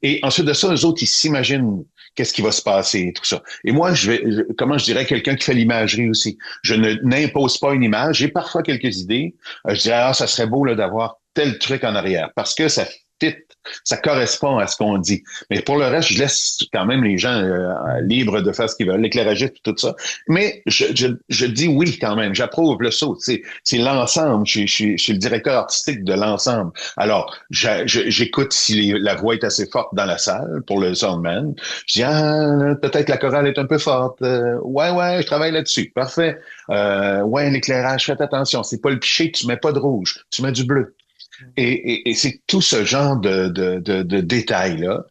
Et ensuite de ça, eux autres, ils s'imaginent qu'est-ce qui va se passer et tout ça. Et moi, comment je dirais, quelqu'un qui fait l'imagerie aussi. Je n'impose pas une image. J'ai parfois quelques idées. Je dirais, ça serait beau là, d'avoir tel truc en arrière parce que ça correspond à ce qu'on dit. Mais pour le reste, je laisse quand même les gens libres de faire ce qu'ils veulent, l'éclairagiste et tout ça. Mais je dis oui quand même, j'approuve le saut. C'est l'ensemble. Je suis le directeur artistique de l'ensemble. Alors, j'écoute si la voix est assez forte dans la salle pour le soundman. Je dis, peut-être la chorale est un peu forte. Ouais, je travaille là-dessus. Parfait. Ouais, l'éclairage, faites attention. C'est pas le Piché, tu mets pas de rouge, tu mets du bleu. Et c'est tout ce genre de détails-là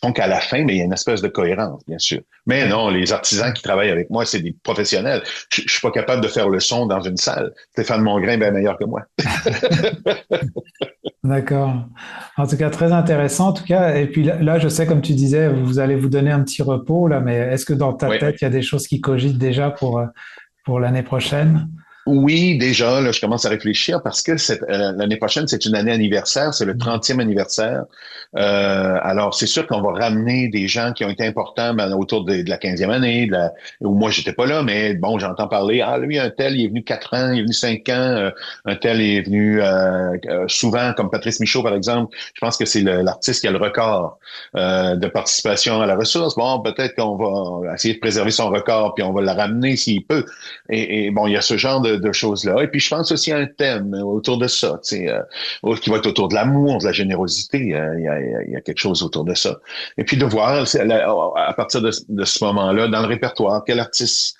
font qu'à la fin, mais il y a une espèce de cohérence, bien sûr. Mais non, les artisans qui travaillent avec moi, c'est des professionnels. Je suis pas capable de faire le son dans une salle. Stéphane Mongrain est bien meilleur que moi. D'accord. En tout cas, très intéressant. En tout cas, et puis là, je sais, comme tu disais, vous allez vous donner un petit repos là, mais est-ce que dans ta tête, il y a des choses qui cogitent déjà pour l'année prochaine? Oui, déjà, là, je commence à réfléchir parce que l'année prochaine, c'est une année anniversaire, c'est le 30e anniversaire. Alors, c'est sûr qu'on va ramener des gens qui ont été importants autour de la 15e année, où moi, j'étais pas là, mais bon, j'entends parler, lui, un tel, il est venu 4 ans, il est venu 5 ans, un tel est venu souvent, comme Patrice Michaud, par exemple. Je pense que c'est l'artiste qui a le record de participation à la ressource. Bon, peut-être qu'on va essayer de préserver son record, puis on va le ramener s'il peut. Et bon, il y a ce genre de choses-là. Et puis, je pense aussi à un thème autour de ça, qui va être autour de l'amour, de la générosité. Il y a quelque chose autour de ça. Et puis, de voir, à partir de ce moment-là, dans le répertoire, quel artiste,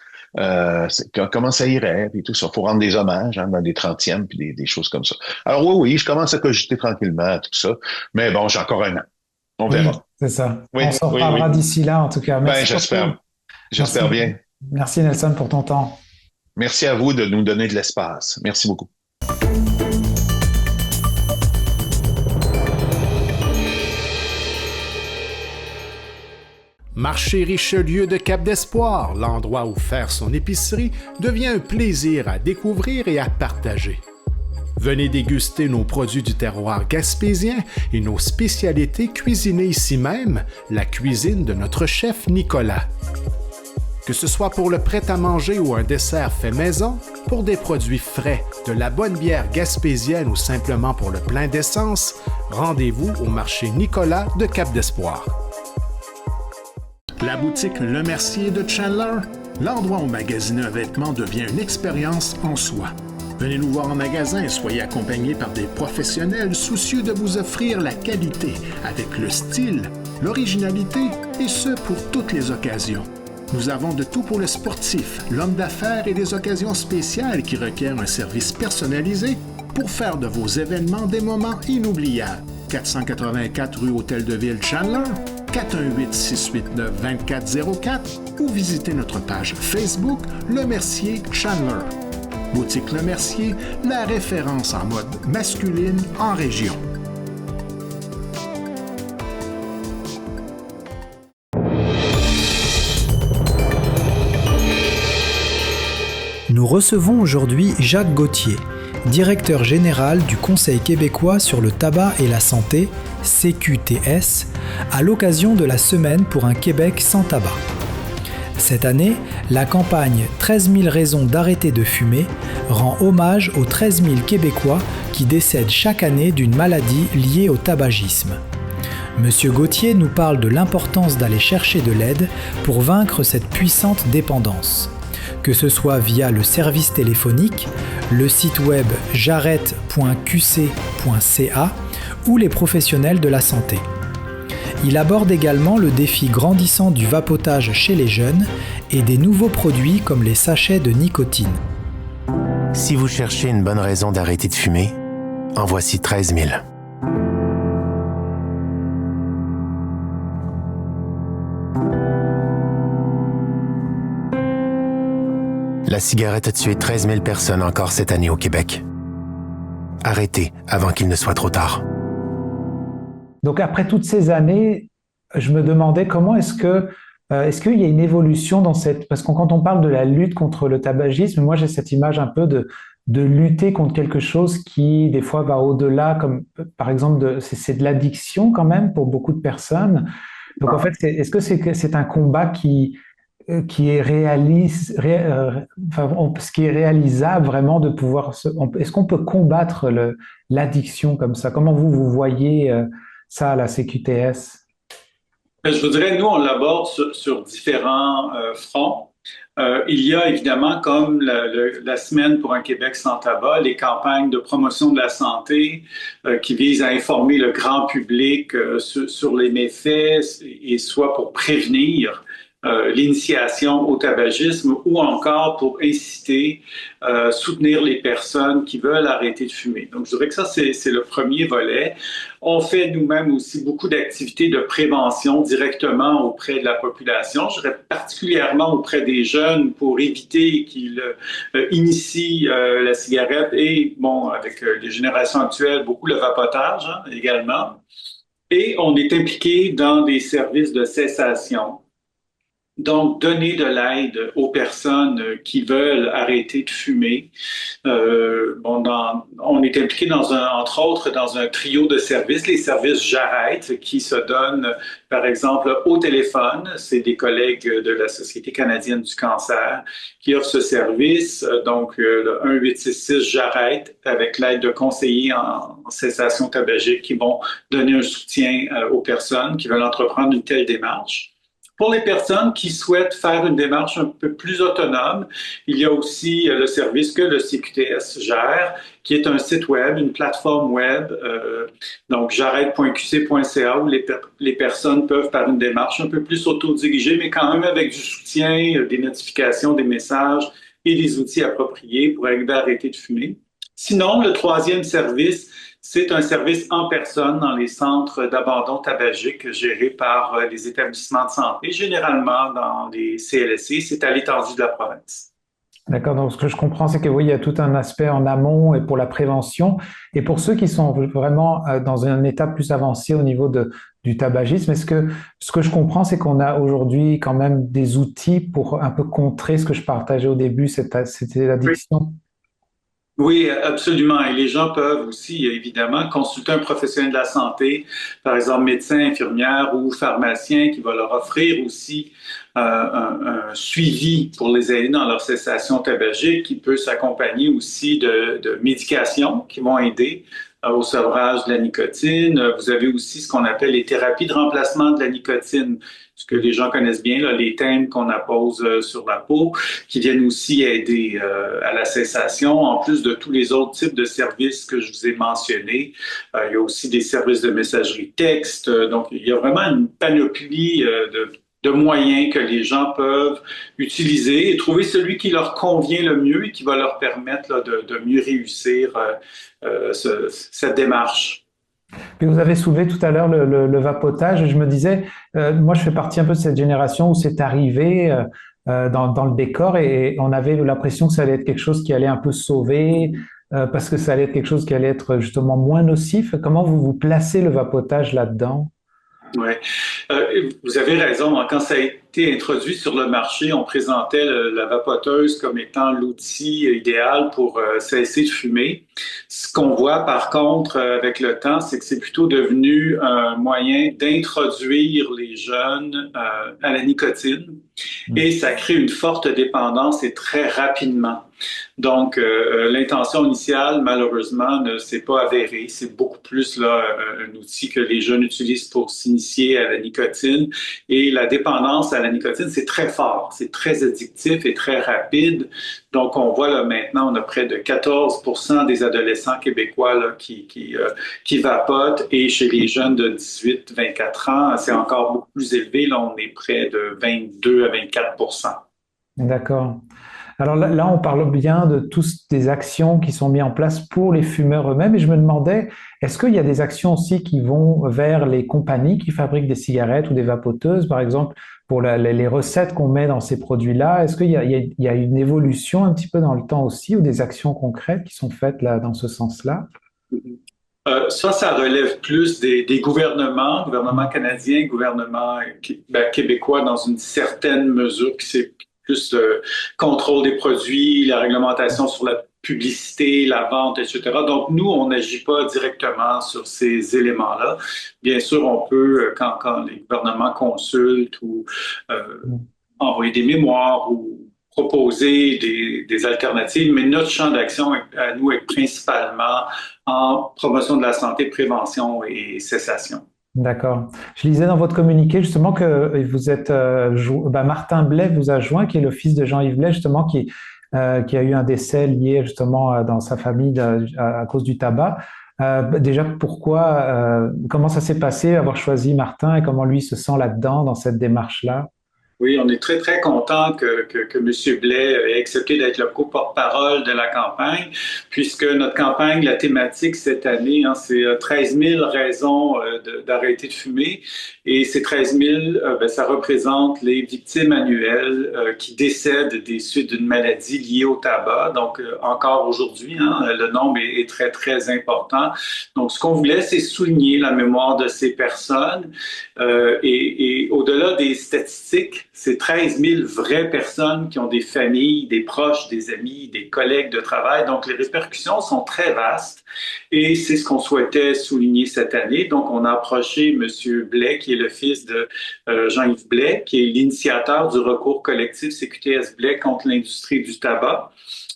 comment ça irait, puis tout ça. Il faut rendre des hommages dans des 30e, puis des choses comme ça. Alors oui, je commence à cogiter tranquillement tout ça. Mais bon, j'ai encore un an. On verra. C'est ça. Oui, on s'en reparlera d'ici là, en tout cas. Merci j'espère bien. Merci Nelson pour ton temps. Merci à vous de nous donner de l'espace. Merci beaucoup. Marché Richelieu de Cap-d'Espoir, l'endroit où faire son épicerie devient un plaisir à découvrir et à partager. Venez déguster nos produits du terroir gaspésien et nos spécialités cuisinées ici même, la cuisine de notre chef Nicolas. Que ce soit pour le prêt-à-manger ou un dessert fait maison, pour des produits frais, de la bonne bière gaspésienne ou simplement pour le plein d'essence, rendez-vous au marché Nicolas de Cap-d'Espoir. La boutique Le Mercier de Chandler, l'endroit où magasiner un vêtement devient une expérience en soi. Venez nous voir en magasin et soyez accompagnés par des professionnels soucieux de vous offrir la qualité avec le style, l'originalité et ce pour toutes les occasions. Nous avons de tout pour le sportif, l'homme d'affaires et des occasions spéciales qui requièrent un service personnalisé pour faire de vos événements des moments inoubliables. 484 rue Hôtel de Ville Chandler, 418-689-2404 ou visitez notre page Facebook Le Mercier Chandler. Boutique Le Mercier, la référence en mode masculine en région. Nous recevons aujourd'hui Jacques Gauthier, directeur général du Conseil québécois sur le tabac et la santé, CQTS, à l'occasion de la Semaine pour un Québec sans tabac. Cette année, la campagne 13 000 raisons d'arrêter de fumer rend hommage aux 13 000 Québécois qui décèdent chaque année d'une maladie liée au tabagisme. Monsieur Gauthier nous parle de l'importance d'aller chercher de l'aide pour vaincre cette puissante dépendance. Que ce soit via le service téléphonique, le site web j'arrête.qc.ca ou les professionnels de la santé. Il aborde également le défi grandissant du vapotage chez les jeunes et des nouveaux produits comme les sachets de nicotine. Si vous cherchez une bonne raison d'arrêter de fumer, en voici 13 000. La cigarette a tué 13 000 personnes encore cette année au Québec. Arrêtez avant qu'il ne soit trop tard. Donc après toutes ces années, je me demandais comment est-ce qu'il y a une évolution dans cette... Parce que quand on parle de la lutte contre le tabagisme, moi j'ai cette image un peu de lutter contre quelque chose qui des fois va au-delà, comme par exemple c'est de l'addiction quand même pour beaucoup de personnes. Donc en fait, est-ce que c'est un combat qui est réalisable vraiment de pouvoir... Est-ce qu'on peut combattre l'addiction comme ça? Comment vous voyez ça à la CQTS? Je vous dirais, nous, on l'aborde sur différents fronts. Il y a évidemment, comme la Semaine pour un Québec sans tabac, les campagnes de promotion de la santé qui visent à informer le grand public sur les méfaits et soit pour prévenir l'initiation au tabagisme ou encore pour inciter, soutenir les personnes qui veulent arrêter de fumer. Donc, je dirais que ça, c'est le premier volet. On fait nous-mêmes aussi beaucoup d'activités de prévention directement auprès de la population, je dirais particulièrement auprès des jeunes pour éviter qu'ils initient la cigarette et, bon, avec les générations actuelles, beaucoup le vapotage également. Et on est impliqué dans des services de cessation. Donc, donner de l'aide aux personnes qui veulent arrêter de fumer. On est impliqué entre autres, dans un trio de services, les services J'arrête, qui se donnent, par exemple, au téléphone. C'est des collègues de la Société canadienne du cancer qui offrent ce service. Donc, le 1-866 J'arrête, avec l'aide de conseillers en cessation tabagique qui vont donner un soutien aux personnes qui veulent entreprendre une telle démarche. Pour les personnes qui souhaitent faire une démarche un peu plus autonome, il y a aussi le service que le CQTS gère, qui est un site web, une plateforme web, donc j'arrête.qc.ca, où les personnes peuvent faire une démarche un peu plus autodirigée, mais quand même avec du soutien, des notifications, des messages et des outils appropriés pour arriver à arrêter de fumer. Sinon, le troisième service, c'est un service en personne dans les centres d'abandon tabagique gérés par les établissements de santé, généralement dans les CLSC. C'est à l'étendue de la province. D'accord, donc ce que je comprends, c'est que oui, il y a tout un aspect en amont et pour la prévention. Et pour ceux qui sont vraiment dans un état plus avancé au niveau du tabagisme, ce que je comprends, c'est qu'on a aujourd'hui quand même des outils pour un peu contrer ce que je partageais au début, c'était l'addiction. Oui, absolument. Et les gens peuvent aussi, évidemment, consulter un professionnel de la santé, par exemple médecin, infirmière ou pharmacien, qui va leur offrir aussi un suivi pour les aider dans leur cessation tabagique, qui peut s'accompagner aussi de médications qui vont aider au sevrage de la nicotine. Vous avez aussi ce qu'on appelle les thérapies de remplacement de la nicotine, ce que les gens connaissent bien, là, les thèmes qu'on appose sur la peau, qui viennent aussi aider à la cessation, en plus de tous les autres types de services que je vous ai mentionnés. Il y a aussi des services de messagerie texte. Donc, il y a vraiment une panoplie de moyens que les gens peuvent utiliser et trouver celui qui leur convient le mieux et qui va leur permettre là, de mieux réussir cette démarche. Puis vous avez soulevé tout à l'heure le vapotage. Je me disais, moi je fais partie un peu de cette génération où c'est arrivé dans le décor et on avait l'impression que ça allait être quelque chose qui allait un peu sauver parce que ça allait être quelque chose qui allait être justement moins nocif. Comment vous placez le vapotage là-dedans? Oui, vous avez raison. Quand ça a été introduit sur le marché, on présentait la vapoteuse comme étant l'outil idéal pour cesser de fumer. Ce qu'on voit par contre avec le temps, c'est que c'est plutôt devenu un moyen d'introduire les jeunes à la nicotine et ça crée une forte dépendance et très rapidement. Donc, l'intention initiale, malheureusement, ne s'est pas avérée. C'est beaucoup plus là un outil que les jeunes utilisent pour s'initier à la nicotine. Et la dépendance à la nicotine, c'est très fort, c'est très addictif et très rapide. Donc, on voit là maintenant, on a près de 14% des adolescents québécois là, qui vapotent. Et chez les jeunes de 18-24 ans, c'est encore beaucoup plus élevé. Là, on est près de 22 à 24%. D'accord. Alors là, on parle bien de toutes des actions qui sont mises en place pour les fumeurs eux-mêmes. Et je me demandais, est-ce qu'il y a des actions aussi qui vont vers les compagnies qui fabriquent des cigarettes ou des vapoteuses, par exemple, pour les recettes qu'on met dans ces produits-là? Est-ce qu'il y a une évolution un petit peu dans le temps aussi ou des actions concrètes qui sont faites là, dans ce sens-là? Ça relève plus des gouvernements canadiens, gouvernements québécois dans une certaine mesure, qui c'est plus le contrôle des produits, la réglementation sur la publicité, la vente, etc. Donc, nous, on n'agit pas directement sur ces éléments-là. Bien sûr, on peut, quand les gouvernements consultent ou envoyer des mémoires ou proposer des alternatives, mais notre champ d'action à nous est principalement en promotion de la santé, prévention et cessation. D'accord. Je lisais dans votre communiqué justement que vous êtes Martin Blais vous a joint, qui est le fils de Jean-Yves Blais, justement, qui a eu un décès lié justement dans sa famille à cause du tabac. Déjà, comment ça s'est passé, avoir choisi Martin et comment lui se sent là-dedans, dans cette démarche-là? Oui, on est très, très content que M. Blais ait accepté d'être le co-porte-parole de la campagne, puisque notre campagne, la thématique cette année, c'est 13 000 raisons d'arrêter de fumer. Et ces 13 000, ça représente les victimes annuelles qui décèdent des suites d'une maladie liée au tabac. Donc, encore aujourd'hui, le nombre est très, très important. Donc, ce qu'on voulait, c'est souligner la mémoire de ces personnes. Et au-delà des statistiques, c'est 13 000 vraies personnes qui ont des familles, des proches, des amis, des collègues de travail. Donc, les répercussions sont très vastes et c'est ce qu'on souhaitait souligner cette année. Donc, on a approché M. Blais, qui est le fils de Jean-Yves Blais, qui est l'initiateur du recours collectif CQTS Blais contre l'industrie du tabac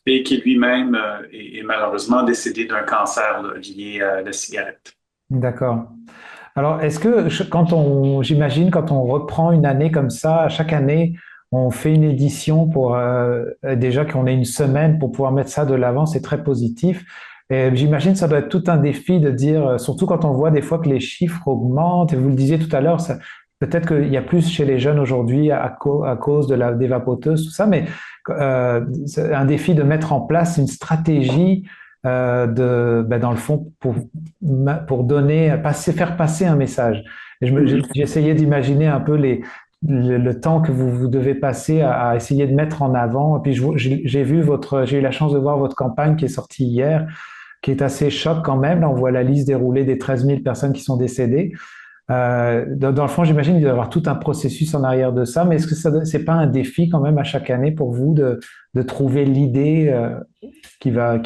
et qui lui-même est malheureusement décédé d'un cancer lié à la cigarette. D'accord. Alors, est-ce que j'imagine, quand on reprend une année comme ça, chaque année, on fait une édition pour déjà qu'on ait une semaine pour pouvoir mettre ça de l'avant, c'est très positif. Et j'imagine que ça doit être tout un défi de dire, surtout quand on voit des fois que les chiffres augmentent, et vous le disiez tout à l'heure, peut-être qu'il y a plus chez les jeunes aujourd'hui à cause des vapoteuses, tout ça, mais c'est un défi de mettre en place une stratégie dans le fond, pour faire passer un message. Et j'ai essayé d'imaginer un peu le temps que vous devez passer à essayer de mettre en avant. Et puis j'ai eu la chance de voir votre campagne qui est sortie hier, qui est assez choc quand même. Là, on voit la liste déroulée des 13 000 personnes qui sont décédées. Dans le fond, j'imagine qu'il doit y avoir tout un processus en arrière de ça, mais est-ce que c'est pas un défi quand même à chaque année pour vous de trouver l'idée qui va...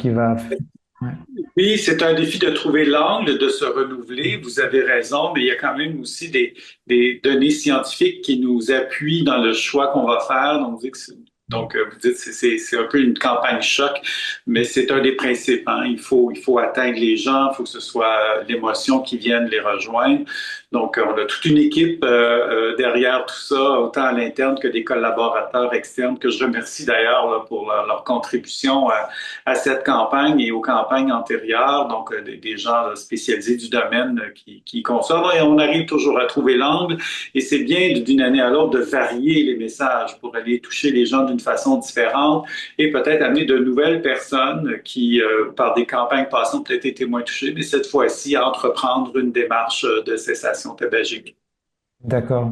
Ouais. Oui, c'est un défi de trouver l'angle, de se renouveler. Vous avez raison, mais il y a quand même aussi des données scientifiques qui nous appuient dans le choix qu'on va faire. Donc, vous dites c'est un peu une campagne choc, mais c'est un des principes. Hein. Il faut atteindre les gens, il faut que ce soit l'émotion qui vienne les rejoindre. Donc, on a toute une équipe derrière tout ça, autant à l'interne que des collaborateurs externes, que je remercie d'ailleurs là, pour leur contribution à cette campagne et aux campagnes antérieures. Donc, des gens là, spécialisés du domaine qui conçoivent. Et on arrive toujours à trouver l'angle. Et c'est bien d'une année à l'autre de varier les messages pour aller toucher les gens d'une façon différente et peut-être amener de nouvelles personnes qui, par des campagnes passées, ont peut-être été moins touchées, mais cette fois-ci, entreprendre une démarche de cessation tabagique. D'accord.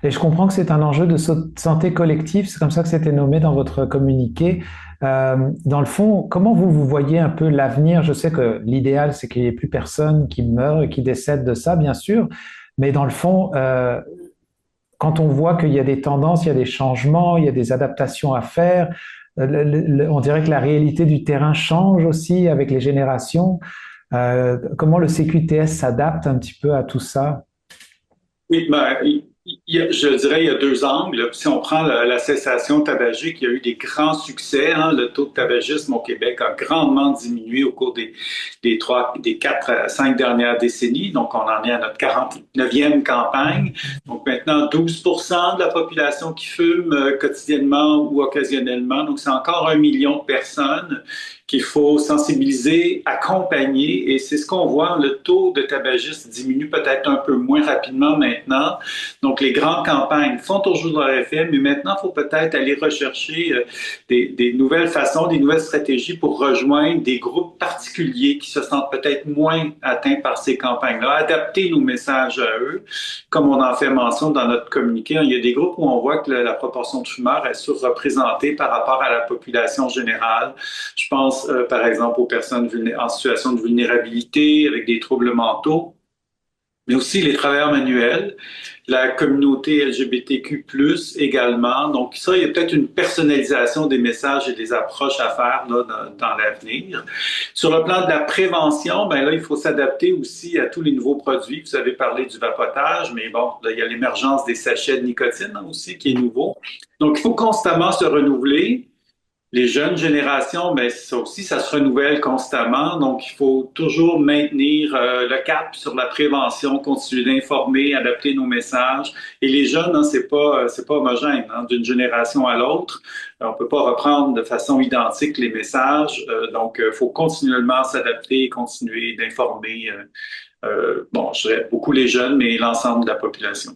Et je comprends que c'est un enjeu de santé collective, c'est comme ça que c'était nommé dans votre communiqué. Dans le fond, comment vous voyez un peu l'avenir? Je sais que l'idéal, c'est qu'il n'y ait plus personne qui meurt et qui décède de ça, bien sûr, mais dans le fond, quand on voit qu'il y a des tendances, il y a des changements, il y a des adaptations à faire, on dirait que la réalité du terrain change aussi avec les générations. Comment le CQTS s'adapte un petit peu à tout ça? Oui, je dirais il y a deux angles. Si on prend la cessation tabagique, il y a eu des grands succès. Hein. Le taux de tabagisme au Québec a grandement diminué au cours des 4 à 5 dernières décennies. Donc, on en est à notre 49e campagne. Donc, maintenant, 12% de la population qui fume quotidiennement ou occasionnellement. Donc, c'est encore 1 million de personnes qu'il faut sensibiliser, accompagner, et c'est ce qu'on voit, le taux de tabagisme diminue peut-être un peu moins rapidement maintenant. Donc, les grandes campagnes font toujours leur effet, mais maintenant, il faut peut-être aller rechercher des nouvelles façons, des nouvelles stratégies pour rejoindre des groupes particuliers qui se sentent peut-être moins atteints par ces campagnes-là, adapter nos messages à eux, comme on en fait mention dans notre communiqué. Il y a des groupes où on voit que la proportion de fumeurs est surreprésentée par rapport à la population générale. Je pense par exemple aux personnes en situation de vulnérabilité avec des troubles mentaux, mais aussi les travailleurs manuels, la communauté LGBTQ+, également. Donc ça, il y a peut-être une personnalisation des messages et des approches à faire là, dans l'avenir. Sur le plan de la prévention, ben là, il faut s'adapter aussi à tous les nouveaux produits. Vous avez parlé du vapotage, mais bon, là, il y a l'émergence des sachets de nicotine aussi qui est nouveau. Donc, il faut constamment se renouveler. Les jeunes générations, ben ça aussi, ça se renouvelle constamment. Donc, il faut toujours maintenir le cap sur la prévention, continuer d'informer, adapter nos messages. Et les jeunes, hein, c'est pas homogène hein, d'une génération à l'autre. On peut pas reprendre de façon identique les messages. Donc, il faut continuellement s'adapter, continuer d'informer. Je dirais beaucoup les jeunes, mais l'ensemble de la population.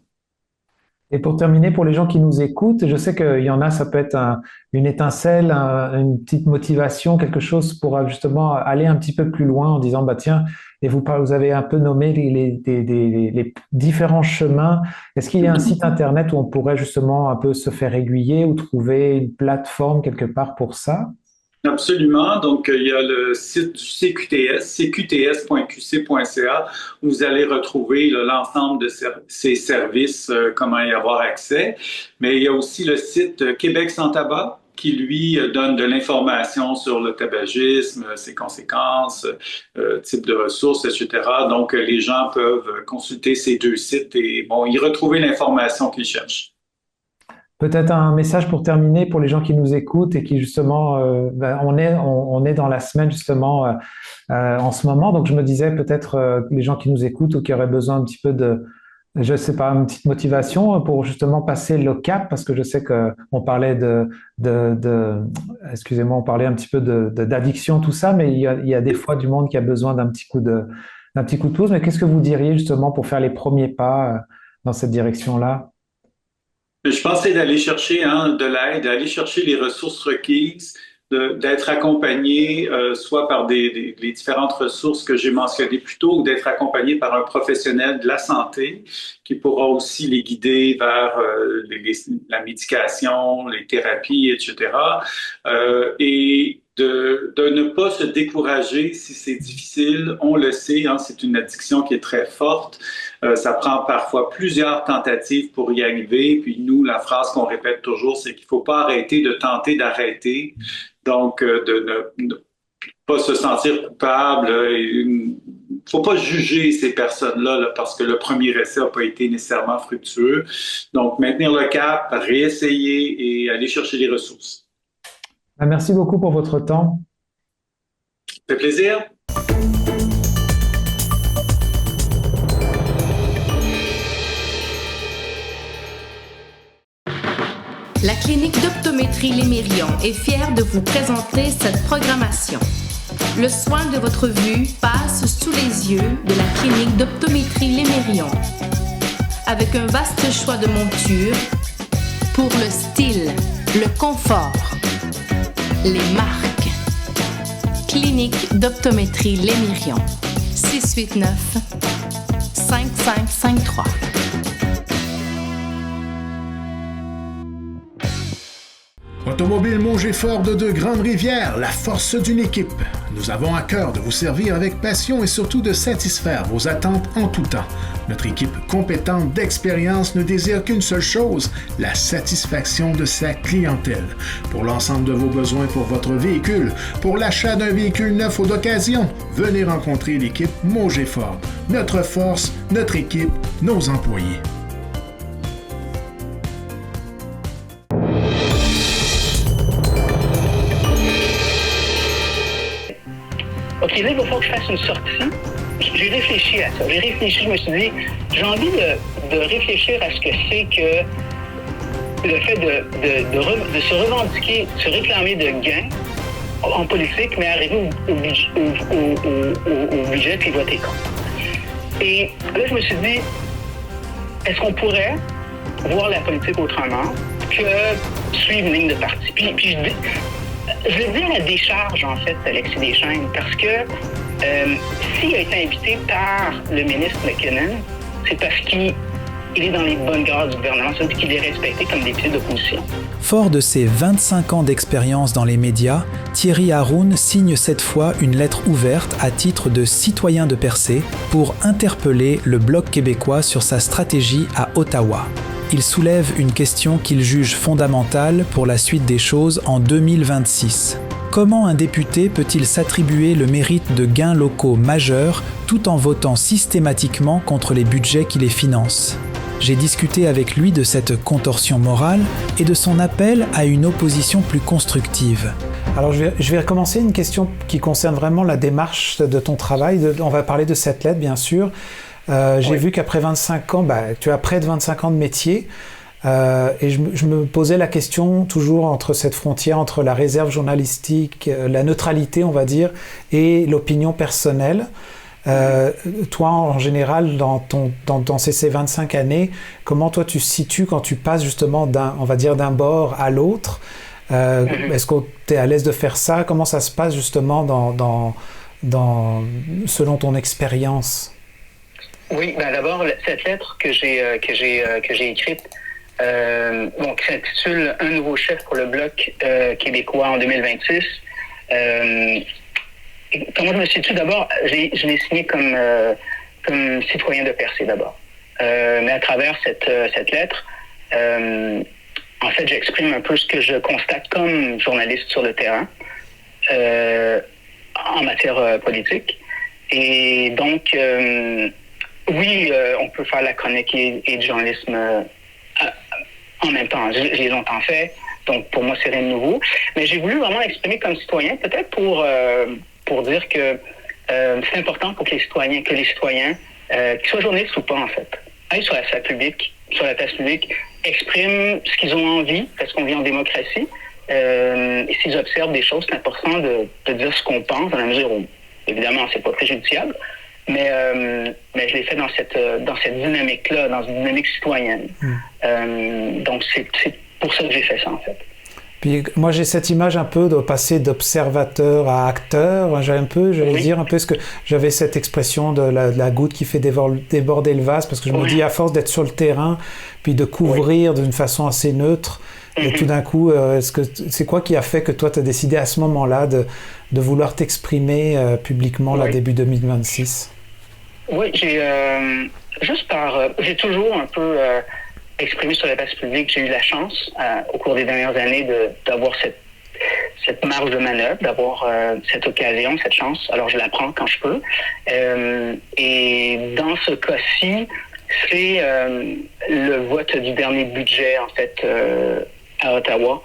Et pour terminer, pour les gens qui nous écoutent, je sais qu'il y en a, ça peut être une étincelle, une petite motivation, quelque chose pour justement aller un petit peu plus loin en disant, bah tiens, et vous avez un peu nommé les différents chemins. Est-ce qu'il y a un site internet où on pourrait justement un peu se faire aiguiller ou trouver une plateforme quelque part pour ça? Absolument. Donc, il y a le site du CQTS, cqts.qc.ca, où vous allez retrouver l'ensemble de ces services, comment y avoir accès. Mais il y a aussi le site Québec sans tabac, qui, lui, donne de l'information sur le tabagisme, ses conséquences, type de ressources, etc. Donc, les gens peuvent consulter ces deux sites et, y retrouver l'information qu'ils cherchent. Peut-être un message pour terminer pour les gens qui nous écoutent et qui justement, on est dans la semaine justement en ce moment, donc je me disais peut-être les gens qui nous écoutent ou qui auraient besoin un petit peu je sais pas, une petite motivation pour justement passer le cap, parce que je sais que on parlait excusez-moi, on parlait un petit peu d'addiction, tout ça, mais il y a des fois du monde qui a besoin d'un petit coup de pouce. Mais qu'est-ce que vous diriez justement pour faire les premiers pas dans cette direction-là? Je pensais d'aller chercher de l'aide, d'aller chercher les ressources requises, d'être accompagné soit par les différentes ressources que j'ai mentionnées plus tôt, ou d'être accompagné par un professionnel de la santé qui pourra aussi les guider vers la médication, les thérapies, etc. Et de ne pas se décourager si c'est difficile. On le sait, hein, c'est une addiction qui est très forte. Ça prend parfois plusieurs tentatives pour y arriver. Puis nous, la phrase qu'on répète toujours, c'est qu'il ne faut pas arrêter de tenter d'arrêter. Donc, de ne pas se sentir coupable. Il ne faut pas juger ces personnes-là là, parce que le premier essai n'a pas été nécessairement fructueux. Donc, maintenir le cap, réessayer et aller chercher les ressources. Merci beaucoup pour votre temps. Ça fait plaisir. La clinique d'optométrie Lémirion est fière de vous présenter cette programmation. Le soin de votre vue passe sous les yeux de la clinique d'optométrie Lémirion. Avec un vaste choix de montures pour le style, le confort, les marques. Clinique d'optométrie Lémirion. 689-5553. Automobile Mauger Ford de Grande-Rivière, la force d'une équipe. Nous avons à cœur de vous servir avec passion et surtout de satisfaire vos attentes en tout temps. Notre équipe compétente d'expérience ne désire qu'une seule chose, la satisfaction de sa clientèle. Pour l'ensemble de vos besoins pour votre véhicule, pour l'achat d'un véhicule neuf ou d'occasion, venez rencontrer l'équipe Mauger Ford. Notre force, notre équipe, nos employés. OK, là, il va falloir que je fasse une sortie. J'ai réfléchi à ça. Je me suis dit, j'ai envie de réfléchir à ce que c'est que le fait de se revendiquer, de se réclamer de gains en politique, mais arriver au budget puis voter contre. Et là, je me suis dit, est-ce qu'on pourrait voir la politique autrement que suivre une ligne de parti? Puis je veux dire la décharge, en fait, d'Alexis Deschênes, parce que s'il a été invité par le ministre McKinnon, c'est parce qu'il est dans les bonnes grâces du gouvernement, c'est-à-dire qu'il est respecté comme député d'opposition. Fort de ses 25 ans d'expérience dans les médias, Thierry Haroun signe cette fois une lettre ouverte à titre de citoyen de Percé pour interpeller le Bloc québécois sur sa stratégie à Ottawa. Il soulève une question qu'il juge fondamentale pour la suite des choses en 2026. Comment un député peut-il s'attribuer le mérite de gains locaux majeurs tout en votant systématiquement contre les budgets qui les financent ? J'ai discuté avec lui de cette contorsion morale et de son appel à une opposition plus constructive. Alors je vais recommencer une question qui concerne vraiment la démarche de ton travail. On va parler de cette lettre, bien sûr. J'ai vu qu'après 25 ans, tu as près de 25 ans de métier, et je me posais la question toujours entre cette frontière entre la réserve journalistique, la neutralité, on va dire, et l'opinion personnelle. Toi, en général, dans ces 25 années, comment toi tu situes quand tu passes justement d'un bord à l'autre? Est-ce que tu es à l'aise de faire ça? Comment ça se passe justement selon ton expérience? Oui, d'abord, cette lettre que j'ai écrite, qui s'intitule « Un nouveau chef pour le Bloc québécois en 2026 ». Comment je me situe? D'abord, je l'ai signé comme citoyen de Percé d'abord. Mais à travers cette lettre, en fait, j'exprime un peu ce que je constate comme journaliste sur le terrain en matière politique. Et donc, oui, on peut faire la chronique et du journalisme en même temps. Je l'ai longtemps fait, donc pour moi, c'est rien de nouveau. Mais j'ai voulu vraiment l'exprimer comme citoyen, peut-être pour dire que c'est important pour que les citoyens, qu'ils soient journalistes ou pas, en fait, aillent sur la place publique, expriment ce qu'ils ont envie, parce qu'on vit en démocratie. Et s'ils observent des choses, c'est important de dire ce qu'on pense, dans la mesure où, évidemment, c'est pas préjudiciable. Mais je l'ai fait dans cette dynamique-là, dans une dynamique citoyenne. Donc, c'est pour ça que j'ai fait ça, en fait. Puis moi, j'ai cette image un peu de passer d'observateur à acteur. J'allais dire un peu ce que j'avais cette expression de la goutte qui fait déborder le vase, parce que je me dis, à force d'être sur le terrain, puis de couvrir d'une façon assez neutre, et tout d'un coup, c'est quoi qui a fait que toi, tu as décidé à ce moment-là de vouloir t'exprimer publiquement, là, début 2026? Oui, j'ai toujours un peu exprimé sur la place publique. J'ai eu la chance, au cours des dernières années, d'avoir cette marge de manœuvre, d'avoir cette occasion, cette chance. Alors, je la prends quand je peux. Et dans ce cas-ci, c'est le vote du dernier budget, en fait, à Ottawa,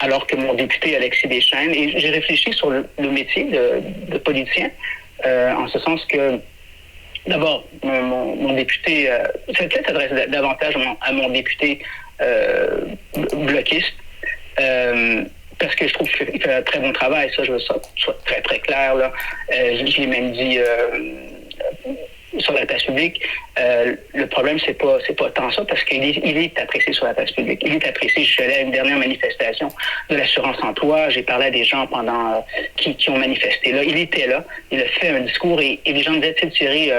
alors que mon député Alexis Deschênes, et j'ai réfléchi sur le métier de politicien, en ce sens que, d'abord, mon député, cette lettre s'adresse davantage à mon député bloquiste, parce que je trouve qu'il fait un très bon travail, ça, je veux que ça soit très, très clair, là. Je l'ai même dit sur la place publique. Le problème, c'est pas tant ça, parce qu'il est apprécié sur la place publique. Il est apprécié. Je suis allé à une dernière manifestation de l'assurance-emploi. J'ai parlé à des gens qui ont manifesté là. Il était là. Il a fait un discours et les gens me disaient, tu sais, Thierry,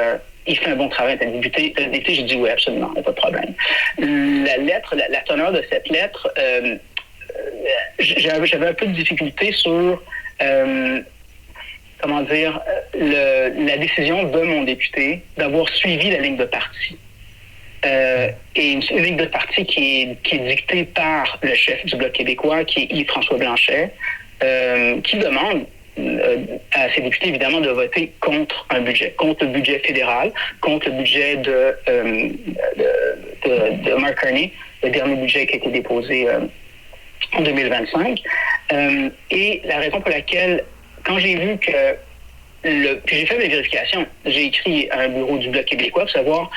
il fait un bon travail, t'as débuté. J'ai dit oui, absolument, pas de problème. La lettre, la teneur de cette lettre, j'avais un peu de difficulté sur la décision de mon député d'avoir suivi la ligne de parti. Et une ligne de parti qui est dictée par le chef du Bloc québécois, qui est Yves-François Blanchet, qui demande à ses députés, évidemment, de voter contre un budget, contre le budget fédéral, contre le budget de Mark Carney, le dernier budget qui a été déposé en 2025. Et la raison pour laquelle, quand j'ai vu que puis j'ai fait mes vérifications, j'ai écrit à un bureau du Bloc québécois pour savoir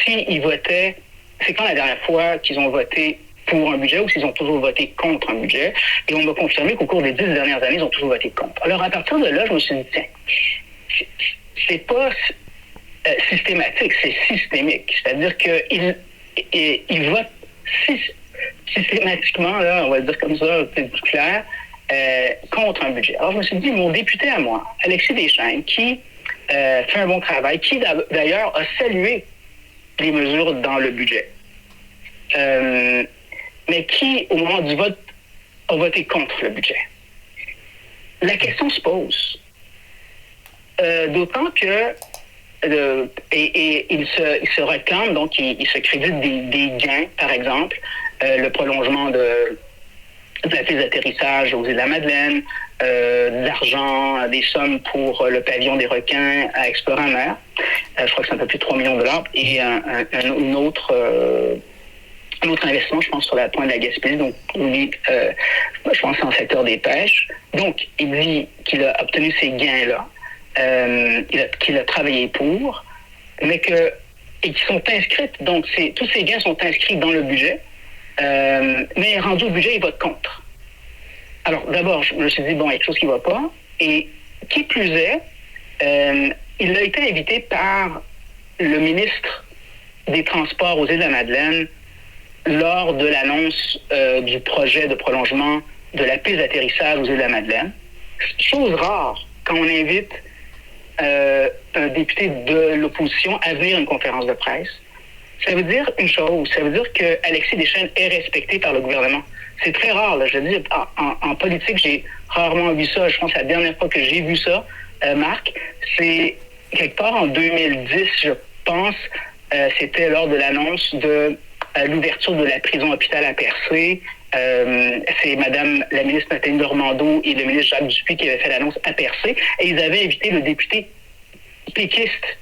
s'ils votaient, c'est quand la dernière fois qu'ils ont voté pour un budget ou s'ils ont toujours voté contre un budget. Et on m'a confirmé qu'au cours des 10 dernières années, ils ont toujours voté contre. Alors, à partir de là, je me suis dit, tiens, c'est pas systématique, c'est systémique. C'est-à-dire qu'ils votent systématiquement, là, on va le dire comme ça, c'est plus clair, contre un budget. Alors, je me suis dit, mon député à moi, Alexis Deschênes, qui fait un bon travail, qui d'ailleurs a salué les mesures dans le budget, mais qui, au moment du vote, a voté contre le budget. La question se pose. D'autant que il se réclame, donc il se crédite des gains, par exemple, le prolongement de la piste d'atterrissage aux Îles-de-la-Madeleine, de l'argent, des sommes pour le pavillon des requins à Explorer-en-Mer. Je crois que c'est un peu plus de 3 millions de $. Et un autre investissement, je pense, sur la pointe de la Gaspésie, donc lui, je pense en secteur des pêches. Donc, il dit qu'il a obtenu ces gains-là, qu'il a travaillé pour, et qui sont inscrits, donc tous ces gains sont inscrits dans le budget, mais rendu au budget, il vote contre. Alors, d'abord, je me suis dit, bon, il y a quelque chose qui ne va pas, et qui plus est, il a été invité par le ministre des Transports aux Îles-de-la-Madeleine lors de l'annonce du projet de prolongement de la piste d'atterrissage aux Îles-de-la-Madeleine. Chose rare quand on invite un député de l'opposition à venir à une conférence de presse. Ça veut dire une chose, ça veut dire que Alexis Deschênes est respecté par le gouvernement. C'est très rare, là, je dis, en politique, j'ai rarement vu ça. Je pense que la dernière fois que j'ai vu ça, Marc, c'est quelque part en 2010, je pense, c'était lors de l'annonce de l'ouverture de la prison hôpital à Percé. C'est Madame la ministre Nathalie Normando et le ministre Jacques Dupuis qui avaient fait l'annonce à Percé. Et ils avaient invité le député péquiste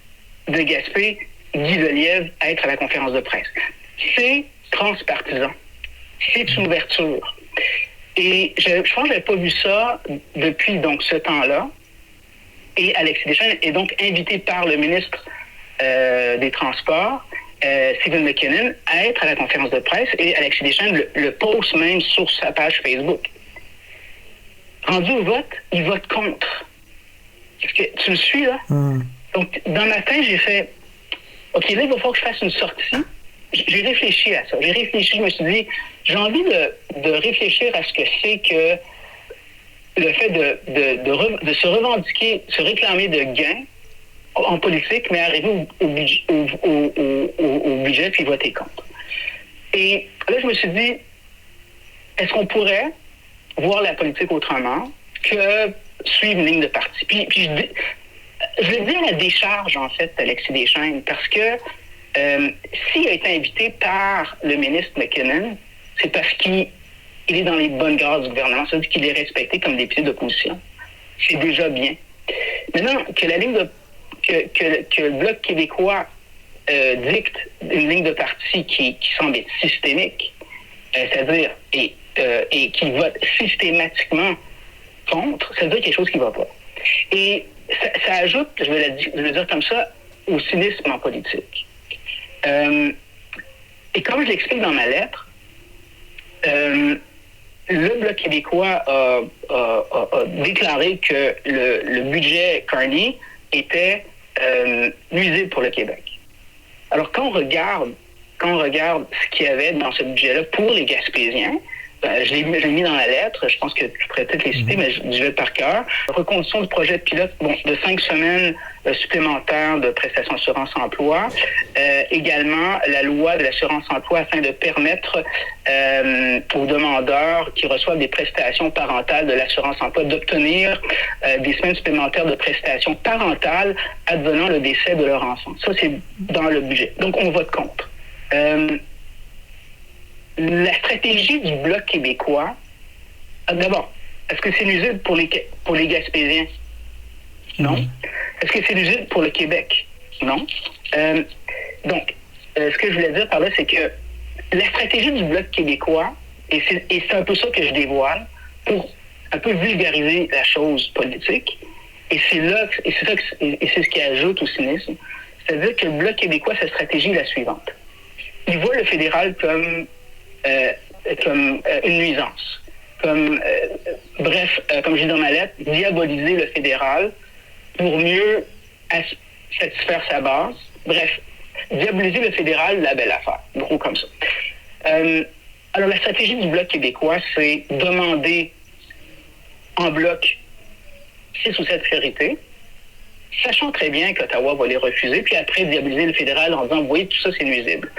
de Gaspé, Guy Lelièvre, à être à la conférence de presse. C'est transpartisan. C'est une ouverture. Et je pense que je n'avais pas vu ça depuis donc ce temps-là. Et Alexis Deschênes est donc invité par le ministre des Transports, Stephen McKinnon, à être à la conférence de presse. Et Alexis Deschênes le poste même sur sa page Facebook. Rendu au vote, il vote contre. Est-ce que tu me suis, là? Donc, dans ma tête, j'ai fait, OK, là, il va falloir que je fasse une sortie. J'ai réfléchi à ça. Je me suis dit, j'ai envie de réfléchir à ce que c'est que le fait de se revendiquer, se réclamer de gains en politique, mais arriver au budget puis voter contre. Et là, je me suis dit, est-ce qu'on pourrait voir la politique autrement que suivre une ligne de parti? Puis je le dis à la décharge, en fait, Alexis Deschaines, parce que s'il a été invité par le ministre McKinnon, c'est parce qu'il est dans les bonnes grâces du gouvernement, c'est-à-dire qu'il est respecté comme député d'opposition. C'est déjà bien. Maintenant, que la ligne que le Bloc québécois dicte une ligne de parti qui semble être systémique, c'est-à-dire et qui vote systématiquement contre, ça veut dire quelque chose qui ne va pas. Et ça ajoute, je vais le dire comme ça, au cynisme en politique. Et comme je l'explique dans ma lettre, le Bloc québécois a déclaré que le budget Carney était nuisible pour le Québec. Alors, quand on regarde ce qu'il y avait dans ce budget-là pour les Gaspésiens, je l'ai mis dans la lettre, je pense que je pourrais peut-être les citer, mais je vais par cœur. Reconduction du projet de pilote de 5 semaines supplémentaires de prestations d'assurance-emploi. Également, la loi de l'assurance-emploi afin de permettre aux demandeurs qui reçoivent des prestations parentales de l'assurance-emploi d'obtenir des semaines supplémentaires de prestations parentales advenant le décès de leur enfant. Ça, c'est dans le budget. Donc, on vote contre. La stratégie du Bloc québécois, d'abord, est-ce que c'est nuisible pour les Gaspésiens? Non. Est-ce que c'est nuisible pour le Québec? Non. Donc, ce que je voulais dire par là, c'est que la stratégie du Bloc québécois, et c'est un peu ça que je dévoile, pour un peu vulgariser la chose politique, et c'est ce qui ajoute au cynisme, c'est-à-dire que le Bloc québécois, sa stratégie est la suivante. Il voit le fédéral comme une nuisance. Comme je dis dans ma lettre, diaboliser le fédéral pour mieux satisfaire sa base. Bref, diaboliser le fédéral, la belle affaire. Gros comme ça. Alors, la stratégie du Bloc québécois, c'est demander en bloc 6 ou 7 priorités, sachant très bien qu'Ottawa va les refuser, puis après diaboliser le fédéral en disant, vous voyez, tout ça, c'est nuisible.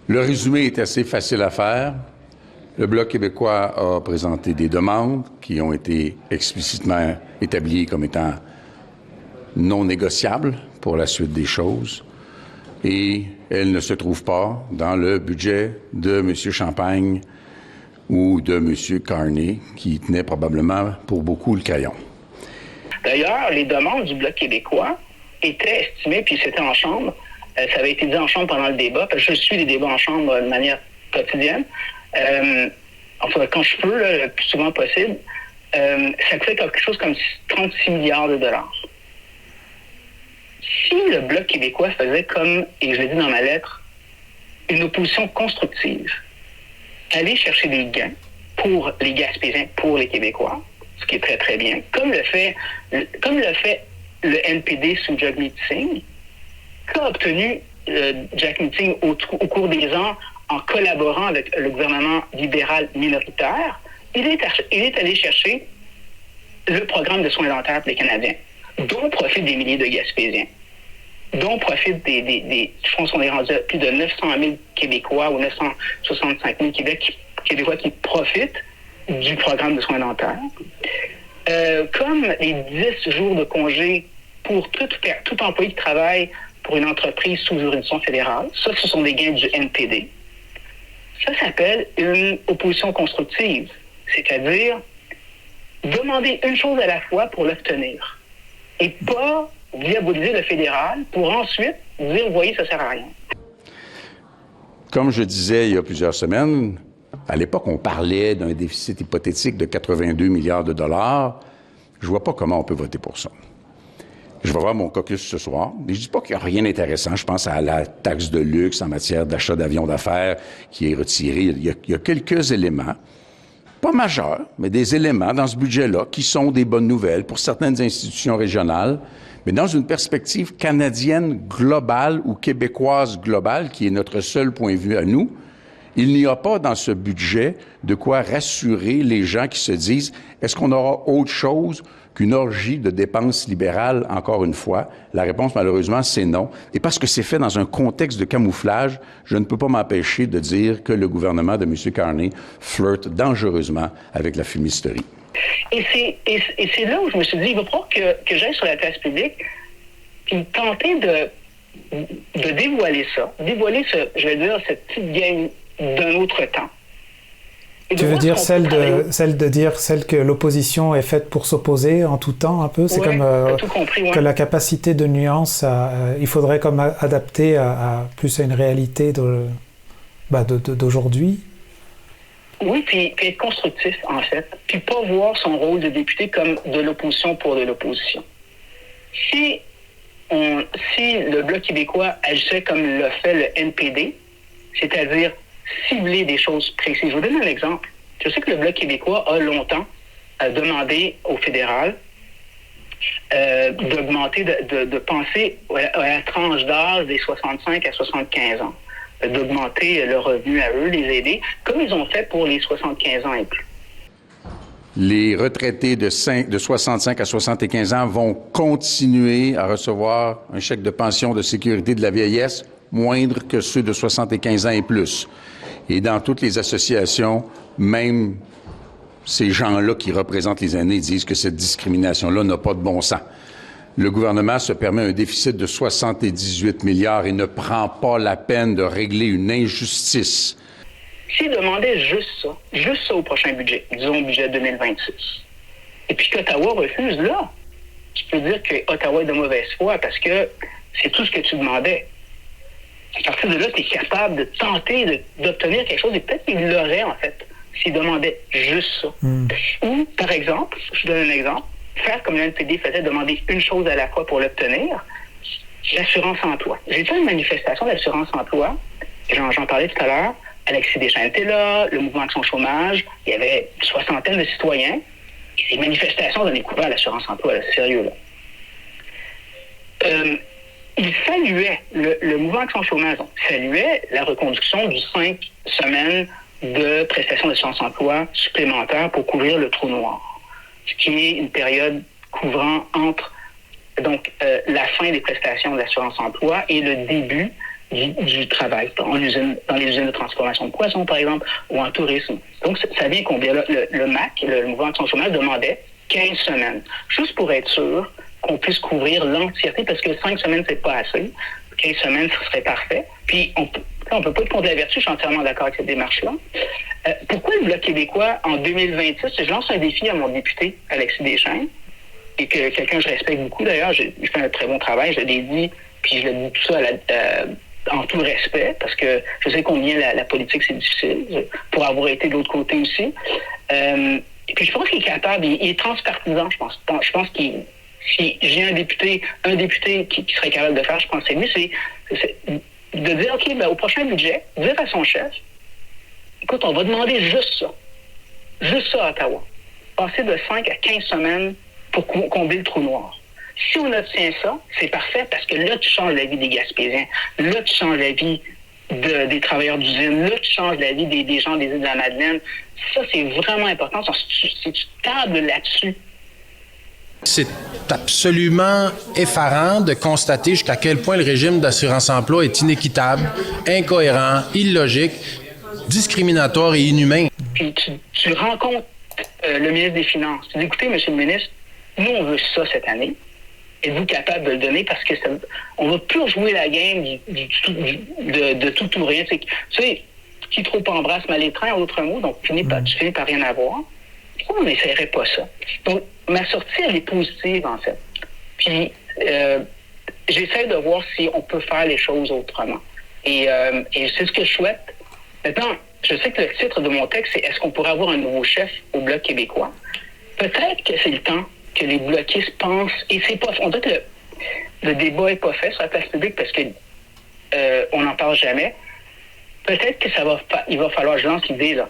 Le résumé est assez facile à faire. Le Bloc québécois a présenté des demandes qui ont été explicitement établies comme étant non négociables pour la suite des choses. Et elles ne se trouvent pas dans le budget de M. Champagne ou de M. Carney, qui tenait probablement pour beaucoup le crayon. D'ailleurs, les demandes du Bloc québécois étaient estimées, puis c'était en Chambre, ça avait été dit en Chambre pendant le débat, parce que je suis les débats en Chambre de manière quotidienne. Enfin, quand je peux, le plus souvent possible, ça coûtait quelque chose comme 36 milliards de dollars. Si le Bloc québécois faisait comme, et je l'ai dit dans ma lettre, une opposition constructive, aller chercher des gains pour les Gaspésiens, pour les Québécois, ce qui est très, très bien, comme le fait le NPD sous Jagmeet Singh, qu'a obtenu Jack Meeting au cours des ans en collaborant avec le gouvernement libéral minoritaire, il est allé chercher le programme de soins dentaires pour les Canadiens, dont profitent des milliers de Gaspésiens, dont profitent je pense qu'on est rendu à plus de 900 000 Québécois ou 965 000 Québécois qui profitent du programme de soins dentaires. Comme les 10 jours de congé pour tout employé qui travaille pour une entreprise sous juridiction fédérale. Ça, ce sont des gains du NPD. Ça s'appelle une opposition constructive, c'est-à-dire demander une chose à la fois pour l'obtenir et pas diaboliser le fédéral pour ensuite dire, vous voyez, ça sert à rien. Comme je disais il y a plusieurs semaines, à l'époque, on parlait d'un déficit hypothétique de 82 milliards de dollars. Je vois pas comment on peut voter pour ça. Je vais voir mon caucus ce soir. Je dis pas qu'il n'y a rien d'intéressant. Je pense à la taxe de luxe en matière d'achat d'avions d'affaires qui est retirée. Il y a quelques éléments, pas majeurs, mais des éléments dans ce budget-là qui sont des bonnes nouvelles pour certaines institutions régionales, mais dans une perspective canadienne globale ou québécoise globale, qui est notre seul point de vue à nous, Il n'y a pas dans ce budget de quoi rassurer les gens qui se disent « Est-ce qu'on aura autre chose qu'une orgie de dépenses libérales, encore une fois? » La réponse, malheureusement, c'est non. Et parce que c'est fait dans un contexte de camouflage, je ne peux pas m'empêcher de dire que le gouvernement de M. Carney flirte dangereusement avec la fumisterie. Et c'est là où je me suis dit, il va falloir que j'aille sur la place publique puis tenter de dévoiler cette petite game d'un autre temps. Tu veux dire celle que l'opposition est faite pour s'opposer en tout temps, un peu? C'est comme que la capacité de nuance, il faudrait comme adapter plus à une réalité d'aujourd'hui. Oui, puis être constructif, en fait, puis pas voir son rôle de député comme de l'opposition pour de l'opposition. Si le Bloc québécois agissait comme l'a fait le NPD, c'est-à-dire cibler des choses précises. Je vous donne un exemple. Je sais que le Bloc québécois a longtemps demandé au fédéral d'augmenter, de penser à la tranche d'âge des 65 à 75 ans, d'augmenter le revenu à eux, les aider, comme ils ont fait pour les 75 ans et plus. Les retraités de 65 à 75 ans vont continuer à recevoir un chèque de pension de sécurité de la vieillesse moindre que ceux de 75 ans et plus. Et dans toutes les associations, même ces gens-là qui représentent les aînés disent que cette discrimination-là n'a pas de bon sens. Le gouvernement se permet un déficit de 78 milliards et ne prend pas la peine de régler une injustice. S'ils demandaient juste ça au prochain budget, disons au budget 2026, et puis qu'Ottawa refuse, là, tu peux dire que Ottawa est de mauvaise foi parce que c'est tout ce que tu demandais. À partir de là, tu es capable de tenter d'obtenir quelque chose, et peut-être qu'il l'aurait, en fait, s'il demandait juste ça. Ou, par exemple, je donne un exemple, faire comme le NPD faisait, demander une chose à la fois pour l'obtenir, l'assurance-emploi. J'ai fait une manifestation d'assurance-emploi, j'en parlais tout à l'heure, Alexis Deschênes était là, le mouvement Action Chômage, il y avait une soixantaine de citoyens, et ces manifestations donnaient couvert à l'assurance-emploi, là, sérieux, là. Il saluait, le mouvement Action Chômage saluait la reconduction du 5 semaines de prestations d'assurance-emploi supplémentaires pour couvrir le trou noir, ce qui est une période couvrant entre la fin des prestations d'assurance-emploi et le début du travail dans les usines de transformation de poissons, par exemple, ou en tourisme. Donc, ça vient combien? Le MAC, le mouvement Action Chômage, demandait 15 semaines, juste pour être sûr qu'on puisse couvrir l'entièreté, parce que 5 semaines, c'est pas assez. 15 semaines, ce serait parfait. Puis, on peut pas être contre la vertu, je suis entièrement d'accord avec cette démarche-là. Pourquoi le Bloc québécois, en 2026, je lance un défi à mon député, Alexis Deschênes, et que quelqu'un que je respecte beaucoup, d'ailleurs, je fais un très bon travail, je l'ai dit, puis je le dis tout ça en tout respect, parce que je sais combien la politique, c'est difficile, pour avoir été de l'autre côté aussi. Et puis, je pense qu'il est capable, il est transpartisan, je pense. Je pense qu'il si j'ai un député qui serait capable de faire, je pense que c'est lui, c'est de dire, OK, au prochain budget, dire à son chef, écoute, on va demander juste ça à Ottawa. Passer de 5 à 15 semaines pour combler le trou noir. Si on obtient ça, c'est parfait parce que là, tu changes la vie des Gaspésiens. Là, tu changes la vie des travailleurs d'usine. Là, tu changes la vie des gens des îles de la Madeleine. Ça, c'est vraiment important. Si tu tables là-dessus, c'est absolument effarant de constater jusqu'à quel point le régime d'assurance-emploi est inéquitable, incohérent, illogique, discriminatoire et inhumain. Puis tu rencontres le ministre des Finances. Tu dis, écoutez, monsieur le ministre, nous, on veut ça cette année. Êtes-vous capable de le donner? Parce que on va plus jouer la game de tout ou rien. Tu sais, qui trop embrasse mal étreint, en d'autres mots, donc tu finis par rien avoir. Pourquoi on n'essaierait pas ça? Donc, ma sortie, elle est positive, en fait. Puis, j'essaie de voir si on peut faire les choses autrement. Et c'est ce que je souhaite. Maintenant, je sais que le titre de mon texte, c'est « Est-ce qu'on pourrait avoir un nouveau chef au Bloc québécois? » Peut-être que c'est le temps que les bloquistes pensent, et c'est pas... On dirait que le débat n'est pas fait sur la place publique parce que on n'en parle jamais. Peut-être que il va falloir, je lance l'idée, là,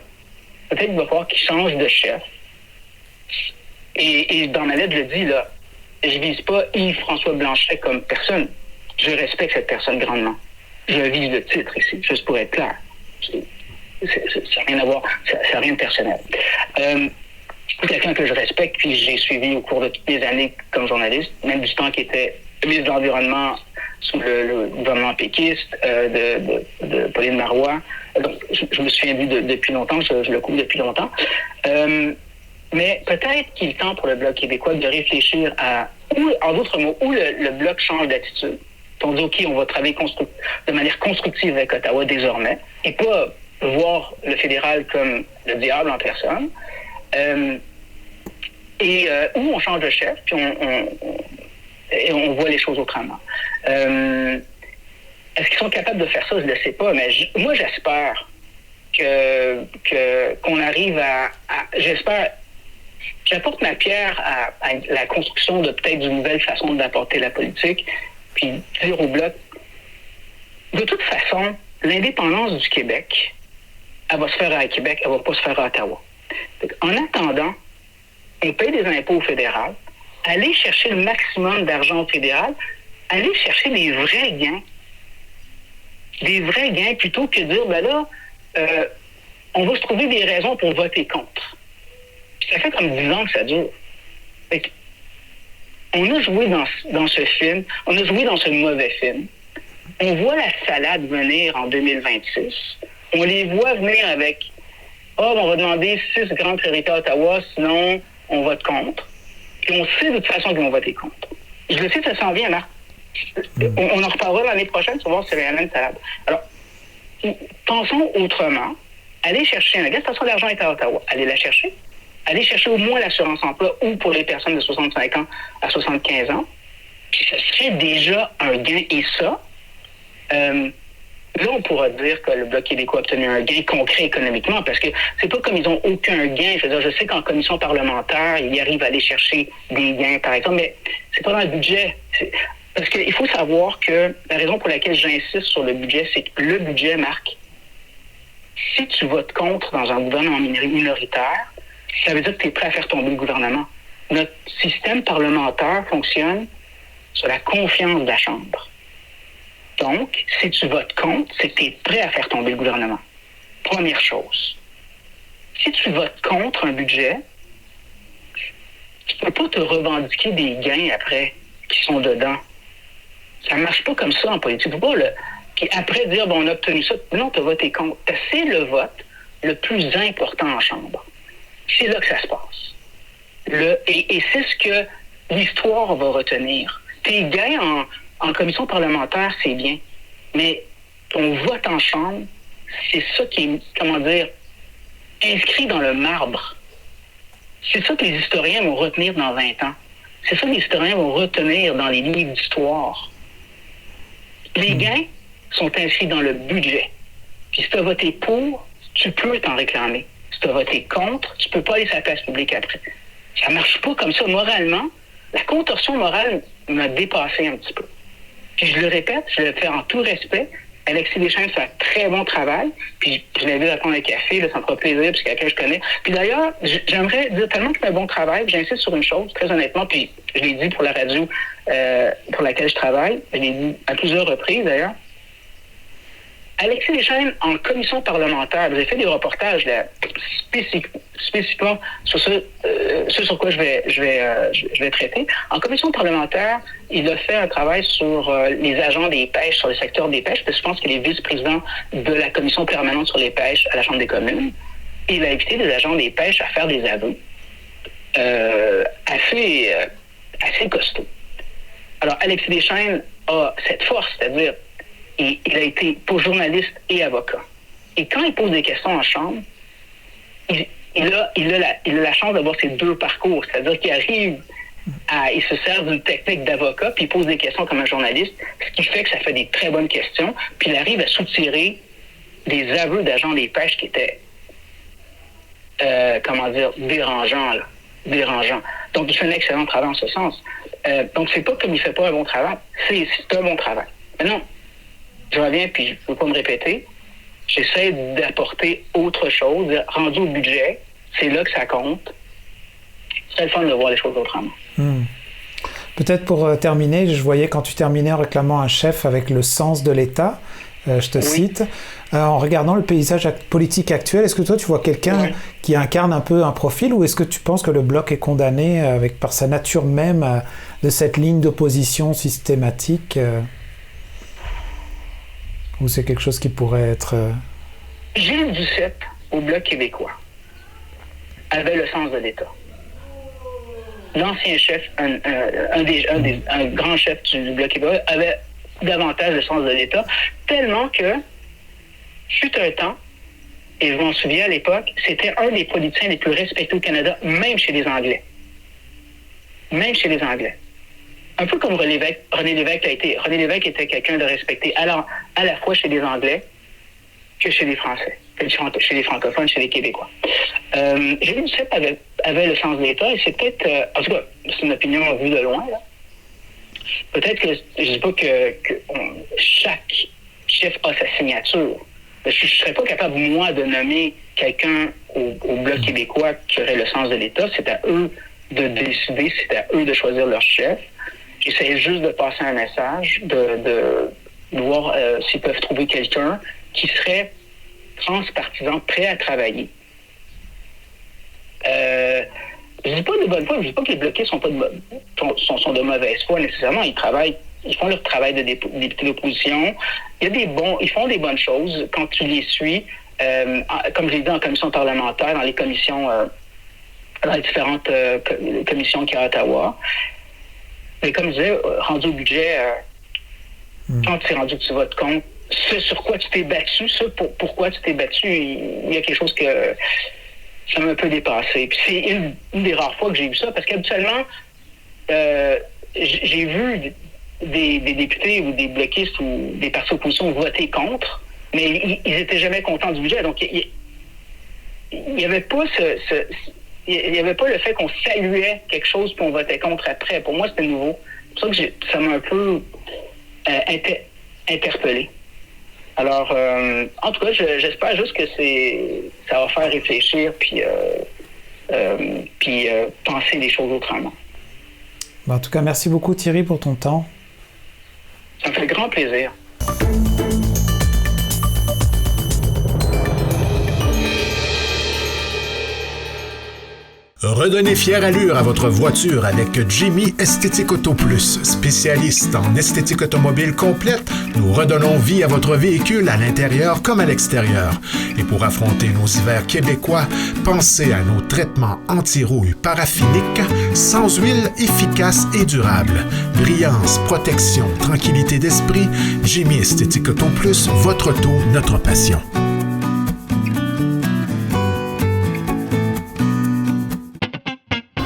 peut-être qu'il va falloir qu'il change de chef. Et dans ma lettre, je dis, là, je vise pas Yves-François Blanchet comme personne. Je respecte cette personne grandement. Je vise le titre ici, juste pour être clair. Ça n'a rien à voir, ça n'a rien de personnel. C'est quelqu'un que je respecte, puis j'ai suivi au cours de toutes les années comme journaliste, même du temps qu'il était ministre de l'Environnement sous le gouvernement péquiste, de Pauline Marois. Donc, je me souviens de lui depuis longtemps, je le couvre depuis longtemps. Mais peut-être qu'il est temps pour le Bloc québécois de réfléchir à, en d'autres mots, où le Bloc change d'attitude. On dit, OK, on va travailler de manière constructive avec Ottawa désormais, et pas voir le fédéral comme le diable en personne. Où on change de chef, puis on voit les choses autrement. Est-ce qu'ils sont capables de faire ça? Je ne le sais pas, mais moi, j'espère qu'on arrive j'apporte ma pierre à la construction de peut-être d'une nouvelle façon d'apporter la politique, puis dire au Bloc, de toute façon, l'indépendance du Québec, elle va se faire à Québec, elle ne va pas se faire à Ottawa. En attendant, on paye des impôts au fédéral, aller chercher le maximum d'argent au fédéral, aller chercher des vrais gains plutôt que de dire, ben là, on va se trouver des raisons pour voter contre. Puis ça fait comme 10 ans que ça dure. On a joué dans ce film, on a joué dans ce mauvais film. On voit la salade venir en 2026. On les voit venir avec on va demander 6 grandes priorités à Ottawa, sinon on vote contre. Puis on sait de toute façon qu'ils vont voter contre. Je le sais, ça s'en vient, là. On en reparlera l'année prochaine pour voir si c'est la même salade. Alors, pensons autrement. Allez chercher un gars, de toute façon, l'argent est à Ottawa. Allez la chercher. Allez chercher au moins l'assurance-emploi ou pour les personnes de 65 ans à 75 ans. Puis ça serait déjà un gain. Et ça, là, on pourra dire que le Bloc québécois a obtenu un gain concret économiquement, parce que c'est pas comme ils n'ont aucun gain. Je veux dire, je sais qu'en commission parlementaire, ils arrivent à aller chercher des gains, par exemple, mais c'est pas dans le budget. Parce qu'il faut savoir que la raison pour laquelle j'insiste sur le budget, c'est que le budget, Marc, si tu votes contre dans un gouvernement minoritaire, ça veut dire que tu es prêt à faire tomber le gouvernement. Notre système parlementaire fonctionne sur la confiance de la Chambre. Donc, si tu votes contre, c'est que tu es prêt à faire tomber le gouvernement. Première chose. Si tu votes contre un budget, tu ne peux pas te revendiquer des gains après qui sont dedans. Ça ne marche pas comme ça en politique. Tu ne peux pas puis après dire, on a obtenu ça. Non, tu as voté contre. C'est le vote le plus important en Chambre. C'est là que ça se passe. Et c'est ce que l'histoire va retenir. Tes gains en commission parlementaire, c'est bien. Mais ton vote en Chambre, c'est ça qui est, inscrit dans le marbre. C'est ça que les historiens vont retenir dans 20 ans. C'est ça que les historiens vont retenir dans les livres d'histoire. Les gains sont inscrits dans le budget. Puis si tu as voté pour, tu peux t'en réclamer. Si tu as voté contre, tu peux pas aller sur la place publique après. Ça marche pas comme ça. Moralement, la contorsion morale m'a dépassé un petit peu. Puis je le répète, je le fais en tout respect. Alexis Deschênes fait un très bon travail. Puis je l'invite à prendre un café, là, ça me fera plaisir, puis c'est quelqu'un que je connais. Puis d'ailleurs, j'aimerais dire tellement qu'il fait un bon travail, j'insiste sur une chose, très honnêtement, puis je l'ai dit pour la radio pour laquelle je travaille, je l'ai dit à plusieurs reprises d'ailleurs. Alexis Deschênes, en commission parlementaire, vous avez fait des reportages là, spécifiquement sur ce sur quoi je vais traiter. En commission parlementaire, il a fait un travail sur les agents des pêches, sur le secteur des pêches, parce que je pense qu'il est vice-président de la commission permanente sur les pêches à la Chambre des communes. Et il a invité des agents des pêches à faire des aveux assez costauds. Alors, Alexis Deschênes a cette force, c'est-à-dire il a été pour journaliste et avocat. Et quand il pose des questions en chambre, il a la chance d'avoir ces deux parcours. C'est-à-dire qu'il arrive il se sert d'une technique d'avocat, puis il pose des questions comme un journaliste, ce qui fait que ça fait des très bonnes questions, puis il arrive à soutirer des aveux d'agents des pêches qui étaient, dérangeants. Donc, il fait un excellent travail en ce sens. Donc, c'est pas comme il fait pas un bon travail, c'est un bon travail. Maintenant, je reviens, puis je ne veux pas me répéter, j'essaie d'apporter autre chose. Rendu au budget, c'est là que ça compte. C'est le fun de voir les choses autrement. Peut-être pour terminer, je voyais quand tu terminais en réclamant un chef avec le sens de l'État. je te cite. En regardant le paysage politique actuel, est-ce que toi, tu vois quelqu'un qui incarne un peu un profil, ou est-ce que tu penses que le Bloc est condamné par sa nature même de cette ligne d'opposition systématique ou c'est quelque chose qui pourrait être... Gilles Duceppe, au Bloc québécois, avait le sens de l'État. L'ancien chef, un grand chef du Bloc québécois, avait davantage le sens de l'État, tellement que, fut un temps, et je m'en souviens à l'époque, c'était un des politiciens les plus respectés au Canada, même chez les Anglais. Même chez les Anglais. Un peu comme René Lévesque l'a été. René Lévesque était quelqu'un de respecté, alors à la fois chez les Anglais que chez les Français, chez les francophones, chez les Québécois. Gilles Duceppe avait le sens de l'État, et c'est peut-être, en tout cas, c'est une opinion vue de loin, là. Peut-être que, je ne dis pas que chaque chef a sa signature. Je ne serais pas capable, moi, de nommer quelqu'un au Bloc québécois qui aurait le sens de l'État. C'est à eux de décider, c'est à eux de choisir leur chef. J'essaie juste de passer un message, de voir s'ils peuvent trouver quelqu'un qui serait transpartisan, prêt à travailler. Je dis pas de bonne foi, je dis pas que les bloqués sont de mauvaise foi nécessairement. Ils travaillent, ils font leur travail de député d'opposition. Ils font des bonnes choses quand tu les suis, comme je l'ai dit en commission parlementaire, dans les commissions, dans les différentes commissions qu'il y a à Ottawa. Mais comme je disais, rendu au budget, quand tu es rendu que tu votes contre, ce sur quoi tu t'es battu, pourquoi tu t'es battu, il y a quelque chose que ça m'a un peu dépassé. Puis c'est une des rares fois que j'ai vu ça, parce qu'habituellement, j'ai vu des députés ou des bloquistes ou des partis d'opposition voter contre, mais ils étaient jamais contents du budget. Donc, il n'y avait pas il n'y avait pas le fait qu'on saluait quelque chose puis on votait contre après. Pour moi, c'était nouveau. C'est pour ça que ça m'a un peu interpellé. Alors, en tout cas, j'espère juste que ça va faire réfléchir puis penser les choses autrement. En tout cas, merci beaucoup Thierry pour ton temps. Ça me fait grand plaisir. Redonnez fière allure à votre voiture avec Jimmy Esthétique Auto Plus. Spécialiste en esthétique automobile complète, nous redonnons vie à votre véhicule à l'intérieur comme à l'extérieur. Et pour affronter nos hivers québécois, pensez à nos traitements anti-rouille paraphiniques, sans huile, efficace et durable. Brillance, protection, tranquillité d'esprit, Jimmy Esthétique Auto Plus, votre auto, notre passion.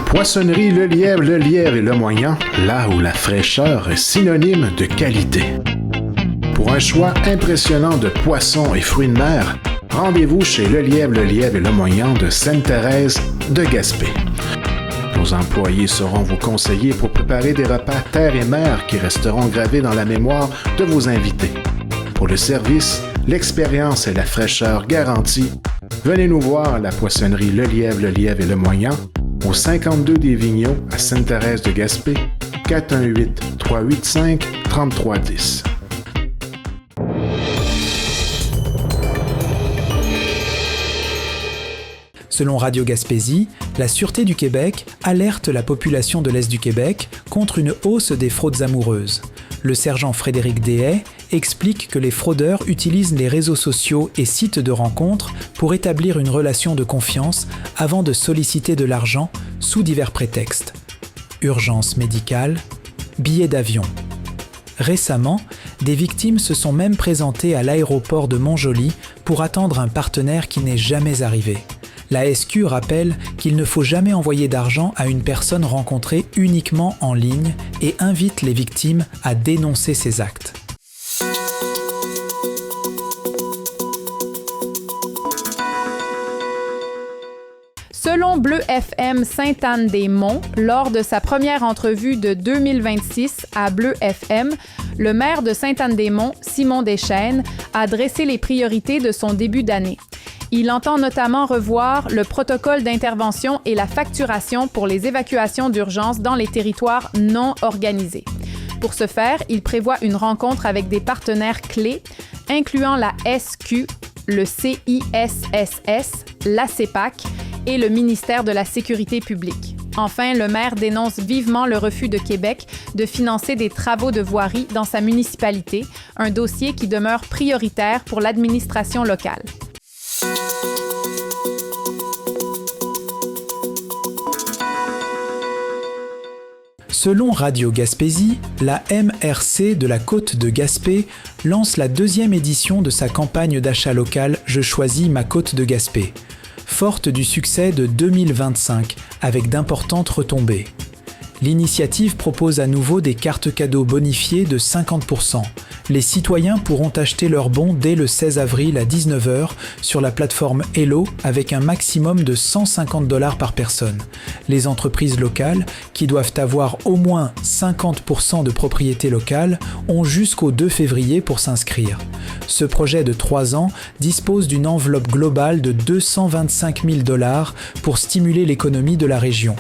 Poissonnerie Le Lièvre et Le Moyen, là où la fraîcheur est synonyme de qualité. Pour un choix impressionnant de poissons et fruits de mer, rendez-vous chez Le Lièvre et Le Moyen de Sainte-Thérèse de Gaspé. Nos employés seront vos conseillers pour préparer des repas terre et mer qui resteront gravés dans la mémoire de vos invités. Pour le service, l'expérience et la fraîcheur garantie, venez nous voir à la poissonnerie Le Lièvre et Le Moyen, au 52 des Vigneaux à Sainte-Thérèse de Gaspé, 418-385-3310. Selon Radio Gaspésie, la Sûreté du Québec alerte la population de l'Est du Québec contre une hausse des fraudes amoureuses. Le sergent Frédéric Dehaye explique que les fraudeurs utilisent les réseaux sociaux et sites de rencontres pour établir une relation de confiance avant de solliciter de l'argent sous divers prétextes. Urgence médicale, billets d'avion. Récemment, des victimes se sont même présentées à l'aéroport de Montjoly pour attendre un partenaire qui n'est jamais arrivé. La SQ rappelle qu'il ne faut jamais envoyer d'argent à une personne rencontrée uniquement en ligne et invite les victimes à dénoncer ces actes. Selon Bleu FM Sainte-Anne-des-Monts, lors de sa première entrevue de 2026 à Bleu FM, le maire de Sainte-Anne-des-Monts, Simon Deschênes, a dressé les priorités de son début d'année. Il entend notamment revoir le protocole d'intervention et la facturation pour les évacuations d'urgence dans les territoires non organisés. Pour ce faire, il prévoit une rencontre avec des partenaires clés, incluant la SQ, le CISSS, la CEPAC et le ministère de la Sécurité publique. Enfin, le maire dénonce vivement le refus de Québec de financer des travaux de voirie dans sa municipalité, un dossier qui demeure prioritaire pour l'administration locale. Selon Radio Gaspésie, la MRC de la Côte de Gaspé lance la 2e édition de sa campagne d'achat local « Je choisis ma Côte de Gaspé », forte du succès de 2025 avec d'importantes retombées. L'initiative propose à nouveau des cartes cadeaux bonifiées de 50%. Les citoyens pourront acheter leurs bons dès le 16 avril à 19h sur la plateforme Hello avec un maximum de $150 par personne. Les entreprises locales, qui doivent avoir au moins 50% de propriété locale, ont jusqu'au 2 février pour s'inscrire. Ce projet de 3 ans dispose d'une enveloppe globale de $225 000 pour stimuler l'économie de la région.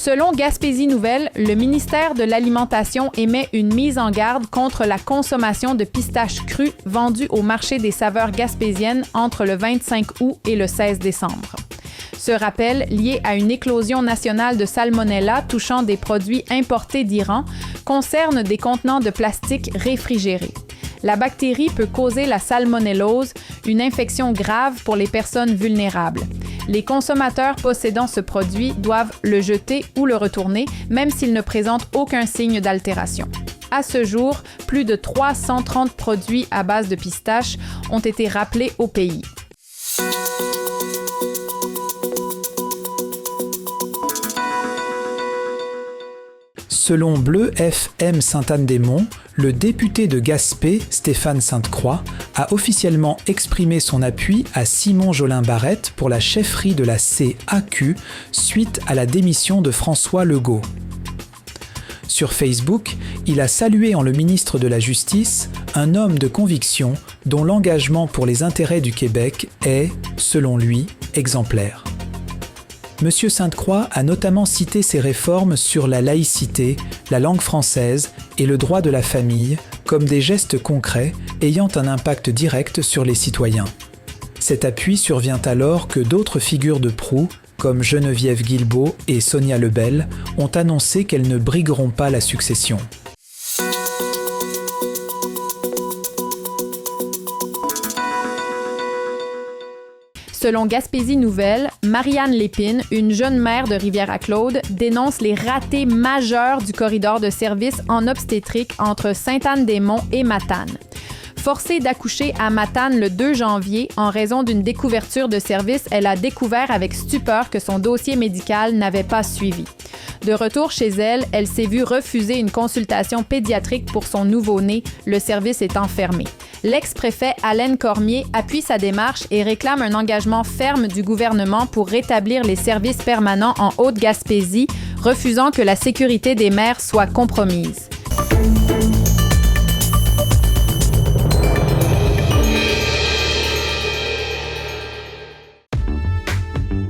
Selon Gaspésie Nouvelle, le ministère de l'Alimentation émet une mise en garde contre la consommation de pistaches crues vendues au marché des saveurs gaspésiennes entre le 25 août et le 16 décembre. Ce rappel, lié à une éclosion nationale de salmonella touchant des produits importés d'Iran, concerne des contenants de plastique réfrigérés. La bactérie peut causer la salmonellose, une infection grave pour les personnes vulnérables. Les consommateurs possédant ce produit doivent le jeter ou le retourner, même s'il ne présente aucun signe d'altération. À ce jour, plus de 330 produits à base de pistaches ont été rappelés au pays. Selon Bleu FM Sainte-Anne-des-Monts, le député de Gaspé, Stéphane Sainte-Croix, a officiellement exprimé son appui à Simon Jolin-Barrette pour la chefferie de la CAQ suite à la démission de François Legault. Sur Facebook, il a salué en le ministre de la Justice un homme de conviction dont l'engagement pour les intérêts du Québec est, selon lui, exemplaire. Monsieur Sainte-Croix a notamment cité ses réformes sur la laïcité, la langue française et le droit de la famille comme des gestes concrets ayant un impact direct sur les citoyens. Cet appui survient alors que d'autres figures de proue, comme Geneviève Guilbeault et Sonia Lebel, ont annoncé qu'elles ne brigueront pas la succession. Selon Gaspésie Nouvelle, Marianne Lépine, une jeune mère de Rivière-à-Claude, dénonce les ratés majeurs du corridor de service en obstétrique entre Sainte-Anne-des-Monts et Matane. Forcée d'accoucher à Matane le 2 janvier en raison d'une découverture de service, elle a découvert avec stupeur que son dossier médical n'avait pas suivi. De retour chez elle, elle s'est vue refuser une consultation pédiatrique pour son nouveau-né, le service étant fermé. L'ex-préfet Alain Cormier appuie sa démarche et réclame un engagement ferme du gouvernement pour rétablir les services permanents en Haute-Gaspésie, refusant que la sécurité des mères soit compromise.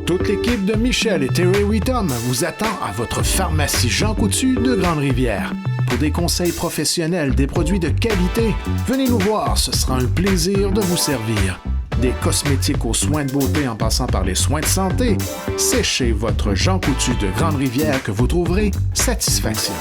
Toute l'équipe de Michel et Terry Wheaton vous attend à votre pharmacie Jean Coutu de Grande-Rivière. Pour des conseils professionnels, des produits de qualité, venez nous voir, ce sera un plaisir de vous servir. Des cosmétiques aux soins de beauté en passant par les soins de santé, c'est chez votre Jean Coutu de Grande-Rivière que vous trouverez satisfaction.